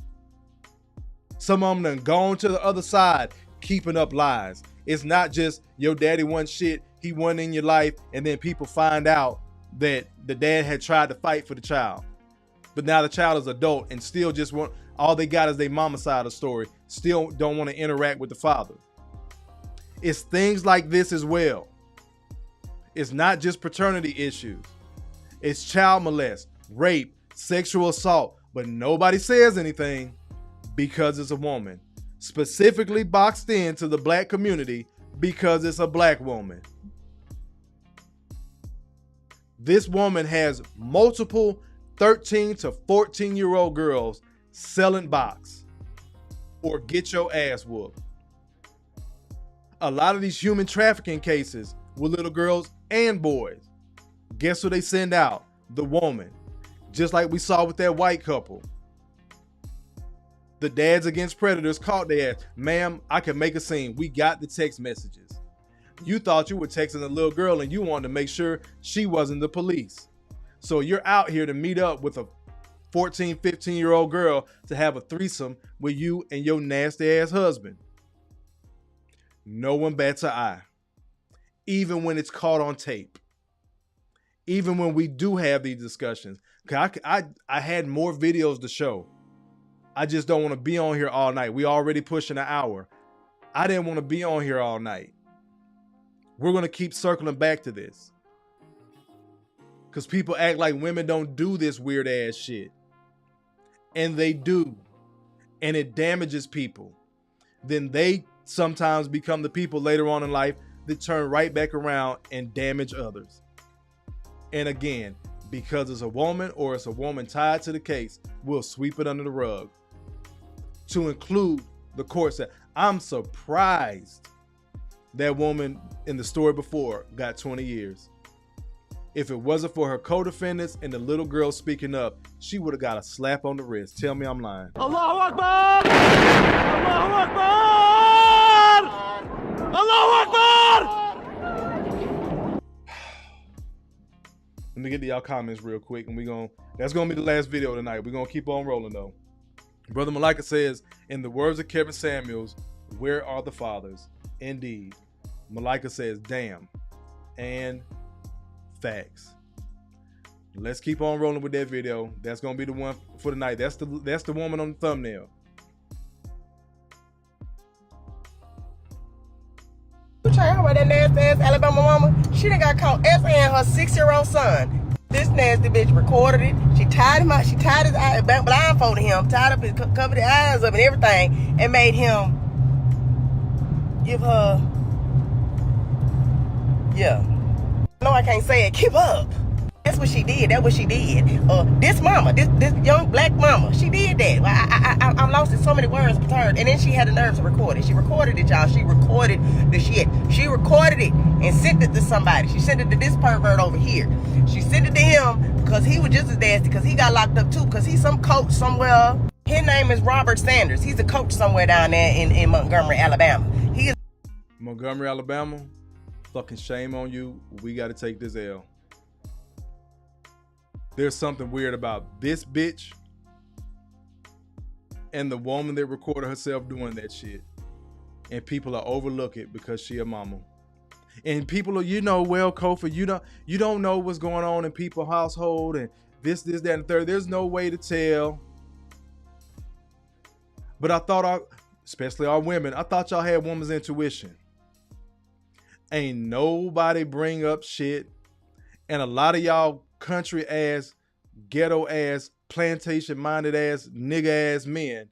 Some of them done gone to the other side, keeping up lies. It's not just your daddy wasn't shit, he wasn't in your life, and then people find out that the dad had tried to fight for the child. But now the child is adult and still just want, all they got is their mama side of the story, still don't want to interact with the father. It's things like this as well. It's not just paternity issues. It's child molest, rape, sexual assault, but nobody says anything because it's a woman. Specifically boxed into the black community because it's a black woman. This woman has multiple 13 to 14-year-old girls selling box or get your ass whooped. A lot of these human trafficking cases with little girls and boys, guess who they send out? The woman. Just like we saw with that white couple. The dads against predators caught their ass. Ma'am, I can make a scene. We got the text messages. You thought you were texting a little girl and you wanted to make sure she wasn't the police. So you're out here to meet up with a 14, 15-year-old girl to have a threesome with you and your nasty ass husband. No one bats an eye. Even when it's caught on tape. Even when we do have these discussions. I had more videos to show. I just don't want to be on here all night. We already pushing an hour. I didn't want to be on here all night. We're going to keep circling back to this. Because people act like women don't do this weird ass shit. And they do. And it damages people. Then they sometimes become the people later on in life that turn right back around and damage others. And again, because it's a woman or it's a woman tied to the case, we'll sweep it under the rug. To include the court said, I'm surprised that woman in the story before got 20 years. If it wasn't for her co-defendants and the little girl speaking up, she would have got a slap on the wrist. Tell me I'm lying. Allahu Akbar! Allahu Akbar! Allahu Akbar! Let me get to y'all comments real quick, and that's gonna be the last video tonight. We're gonna keep on rolling though. Brother Malika says, in the words of Kevin Samuels, where are the fathers? Indeed. Malika says, damn. And facts. Let's keep on rolling with that video. That's gonna be the one for tonight. That's the woman on the thumbnail. You try about that nasty ass Alabama mama? She done got caught S.A.ing her 6-year-old son. This nasty bitch recorded it. She tied him up. She tied his eyes, blindfolded him, tied up his, covered his eyes up and everything, and made him give her. Yeah. No, I can't say it. Keep up. That's what she did. That's what she did. This mama, this young black mama, she did that. I'm lost in so many words with her. And then she had the nerves to record it. She recorded it, y'all. She recorded the shit. She recorded it and sent it to somebody. She sent it to this pervert over here. She sent it to him because he was just as nasty, because he got locked up too, because he's some coach somewhere. His name is Robert Sanders. He's a coach somewhere down there in Montgomery, Alabama. He is Montgomery, Alabama. Fucking shame on you. We got to take this L. There's something weird about this bitch and the woman that recorded herself doing that shit. And people are overlook it because she a mama. And people are, well, Kofi, you don't know what's going on in people's household and this, that, and the third. There's no way to tell. But I thought, especially our women, I thought y'all had woman's intuition. Ain't nobody bring up shit. And a lot of y'all country ass, ghetto ass, plantation minded ass, nigga ass men,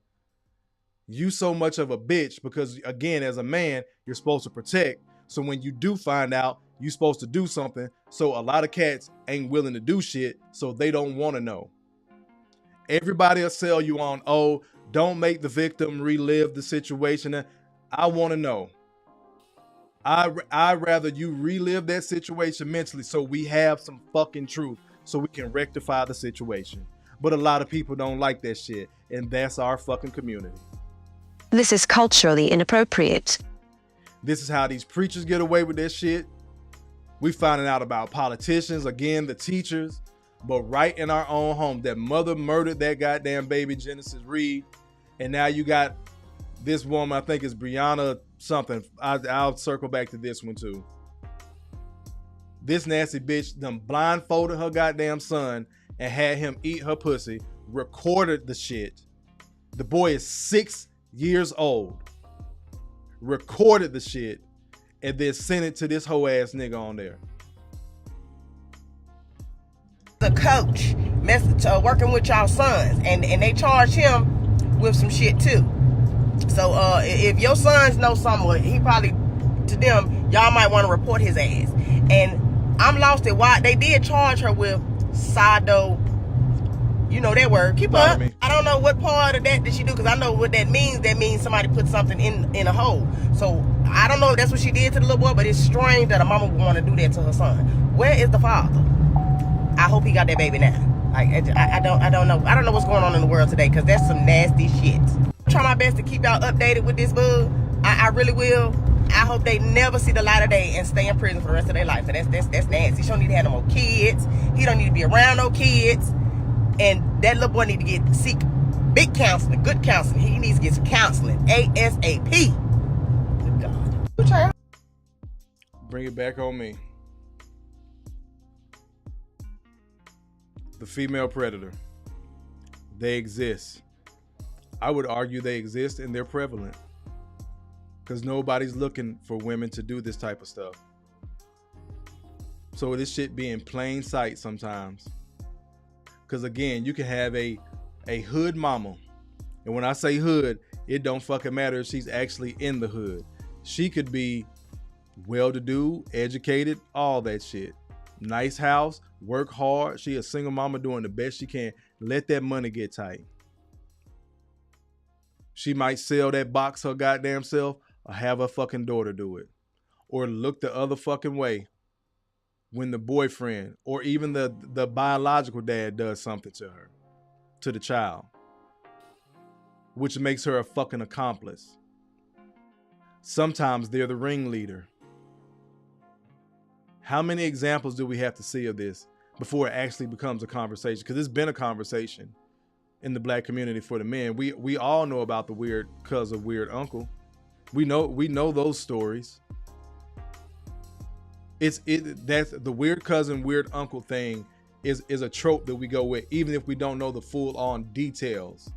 you so much of a bitch because, again, as a man, you're supposed to protect. So when you do find out, you're supposed to do something. So a lot of cats ain't willing to do shit, so they don't want to know. Everybody will sell you on, oh, don't make the victim relive the situation. I want to know. I'd rather you relive that situation mentally so we have some fucking truth so we can rectify the situation. But a lot of people don't like that shit, and that's our fucking community. This is culturally inappropriate. This is how these preachers get away with this shit. We finding out about politicians, again, the teachers, but right in our own home, that mother murdered that goddamn baby, Genesis Reed, and now you got this woman, I think it's Brianna something. I'll circle back to this one too. This nasty bitch done blindfolded her goddamn son and had him eat her pussy, recorded the shit. The boy is 6 years old. Recorded the shit and then sent it to this hoe ass nigga on there. The coach working with y'all sons, and they charged him with some shit too. So if your sons know something, he probably, to them, y'all might want to report his ass. And I'm lost at why they did charge her with sado. You know that word. Keep up. I don't know what part of that did she do, because I know what that means. That means somebody put something in a hole. So I don't know if that's what she did to the little boy, but it's strange that a mama would want to do that to her son. Where is the father? I hope he got that baby now. I don't know. I don't know what's going on in the world today, because that's some nasty shit. I try my best to keep y'all updated with this bug. I really will. I hope they never see the light of day and stay in prison for the rest of their life. So that's nasty. She don't need to have no more kids. He don't need to be around no kids. And that little boy need to seek big counseling, good counseling. He needs to get some counseling ASAP. Good God. Bring it back on me. The female predator. They exist. I would argue they exist and they're prevalent. Because nobody's looking for women to do this type of stuff. So this shit be in plain sight sometimes. Because again, you can have a hood mama. And when I say hood, it don't fucking matter if she's actually in the hood. She could be well-to-do, educated, all that shit. Nice house, work hard. She a single mama doing the best she can. Let that money get tight. She might sell that box her goddamn self or have her fucking daughter do it. Or look the other fucking way when the boyfriend or even the biological dad does something to her, to the child, which makes her a fucking accomplice. Sometimes they're the ringleader. How many examples do we have to see of this before it actually becomes a conversation? Because it's been a conversation in the black community for the men. We all know about the weird cousin, weird uncle. We know those stories. That's the weird cousin, weird uncle thing is a trope that we go with, even if we don't know the full on details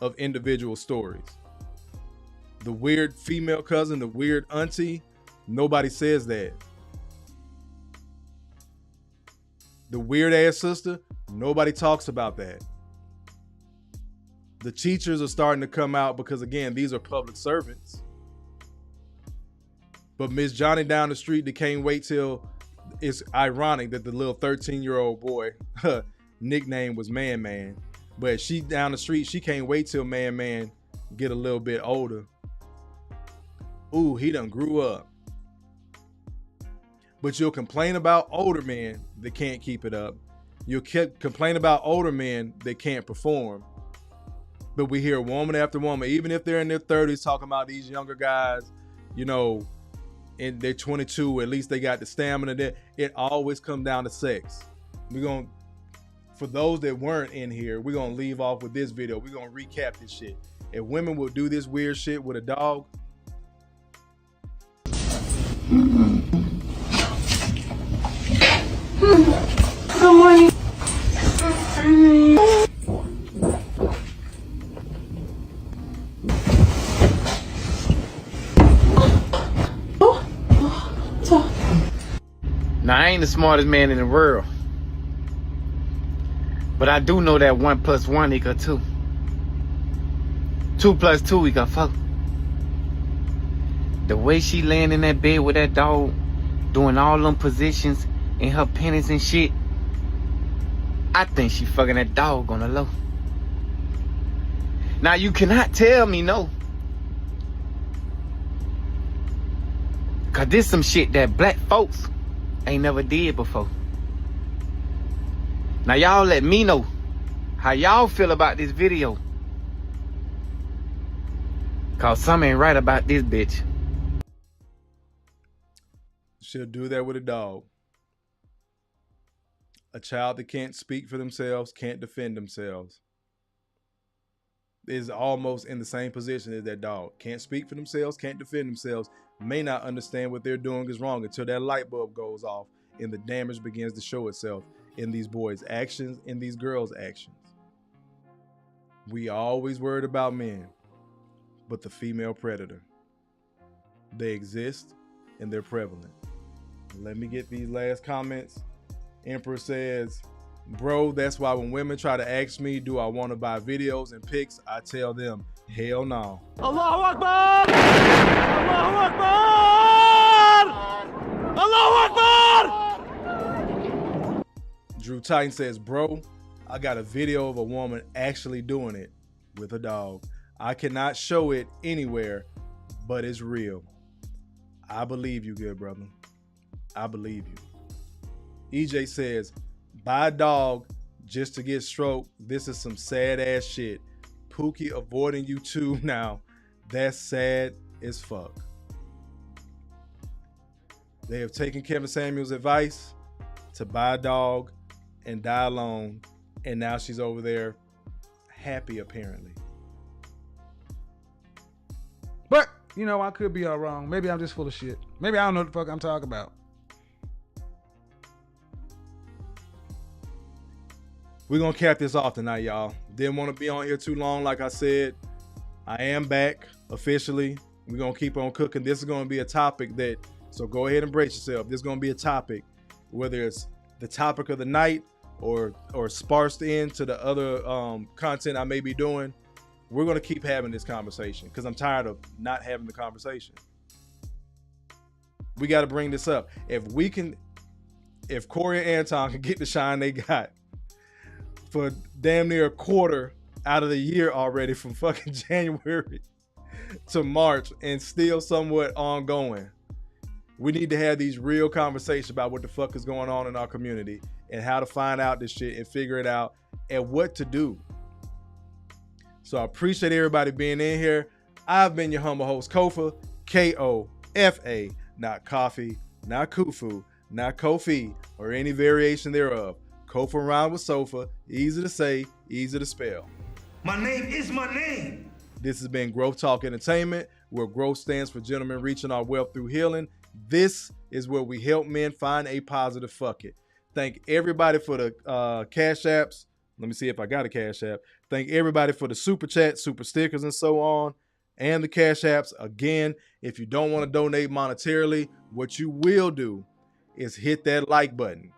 of individual stories. The weird female cousin, the weird auntie, nobody says that. The weird ass sister, nobody talks about that. The teachers are starting to come out because, again, these are public servants. But Miss Johnny down the street that can't wait till, it's ironic that the little 13-year-old boy, her nickname was Man Man. But she down the street, she can't wait till Man Man get a little bit older. Ooh, he done grew up. But you'll complain about older men that can't keep it up. You'll complain about older men that can't perform. But we hear woman after woman, even if they're in their 30s, talking about these younger guys, you know, and they're 22, at least they got the stamina there. It always comes down to sex. For those that weren't in here, we're going to leave off with this video. We're going to recap this shit. If women will do this weird shit with a dog. Good morning. Now, I ain't the smartest man in the world, but I do know that 1 + 1 = 2. 2 + 2 = 4. The way she laying in that bed with that dog, doing all them positions in her panties and shit, I think she fucking that dog on the low. Now, you cannot tell me no. Cause this some shit that black folks ain't never did before. Now, y'all let me know how y'all feel about this video. Cause something ain't right about this bitch. She'll do that with a dog. A child that can't speak for themselves, can't defend themselves, is almost in the same position as that dog. Can't speak for themselves, can't defend themselves, may not understand what they're doing is wrong until that light bulb goes off and the damage begins to show itself in these boys' actions, in these girls' actions. We always worried about men, but the female predator. They exist and they're prevalent. Let me get these last comments. Emperor says, bro, that's why when women try to ask me, do I want to buy videos and pics, I tell them, hell no. Allahu Akbar! Allahu Akbar! Allahu Akbar! Drew Titan says, bro, I got a video of a woman actually doing it with a dog. I cannot show it anywhere, but it's real. I believe you, good brother. I believe you. EJ says, buy a dog just to get stroked. This is some sad ass shit. Pookie avoiding you too now. That's sad as fuck. They have taken Kevin Samuels' advice to buy a dog and die alone. And now she's over there happy apparently. But, you know, I could be all wrong. Maybe I'm just full of shit. Maybe I don't know what the fuck I'm talking about. We're going to cap this off tonight, y'all. Didn't want to be on here too long. Like I said, I am back officially. We're going to keep on cooking. This is going to be a topic that, so go ahead and brace yourself. This is going to be a topic, whether it's the topic of the night or sparsed into the other content I may be doing. We're going to keep having this conversation because I'm tired of not having the conversation. We got to bring this up. If Corey and Anton can get the shine they got for damn near a quarter out of the year already, from fucking January to March, and still somewhat ongoing, we need to have these real conversations about what the fuck is going on in our community and how to find out this shit and figure it out and what to do. So I appreciate everybody being in here. I've been your humble host, Kofa, K-O-F-A, not coffee, not kufu, not Kofi, or any variation thereof. Kofa rhyme with sofa, easy to say, easy to spell. My name is my name. This has been Growth Talk Entertainment, where growth stands for gentlemen reaching our wealth through healing. This is where we help men find a positive fuck it. Thank everybody for the cash apps. Let me see if I got a cash app. Thank everybody for the super chat, super stickers, and so on, and the cash apps. Again, if you don't want to donate monetarily, what you will do is hit that like button.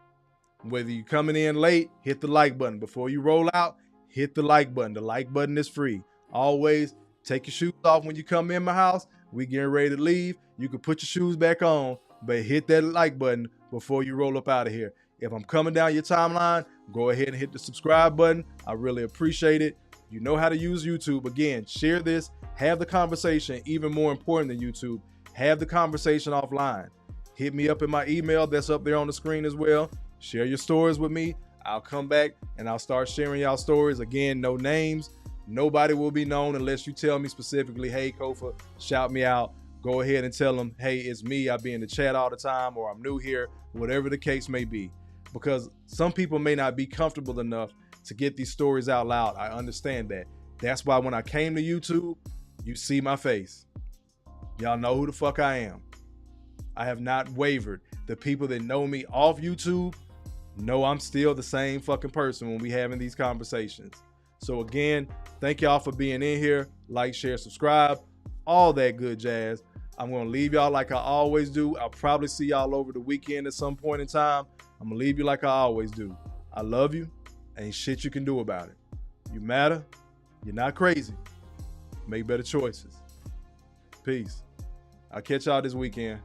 Whether you're coming in late, hit the like button. Before you roll out, hit the like button. The like button is free. Always take your shoes off when you come in my house. We getting ready to leave. You can put your shoes back on, but hit that like button before you roll up out of here. If I'm coming down your timeline, go ahead and hit the subscribe button. I really appreciate it. You know how to use YouTube. Again, share this. Have the conversation. Even more important than YouTube, have the conversation offline. Hit me up in my email. That's up there on the screen as well. Share your stories with me. I'll come back and I'll start sharing y'all stories. Again, no names. Nobody will be known unless you tell me specifically, hey, Kofa, shout me out. Go ahead and tell them, hey, it's me. I be in the chat all the time, or I'm new here, whatever the case may be. Because some people may not be comfortable enough to get these stories out loud. I understand that. That's why when I came to YouTube, you see my face. Y'all know who the fuck I am. I have not wavered. The people that know me off YouTube know I'm still the same fucking person when we having these conversations. So again, thank y'all for being in here. Like, share, subscribe, all that good jazz. I'm going to leave y'all like I always do. I'll probably see y'all over the weekend at some point in time. I'm going to leave you like I always do. I love you. Ain't shit you can do about it. You matter. You're not crazy. Make better choices. Peace. I'll catch y'all this weekend.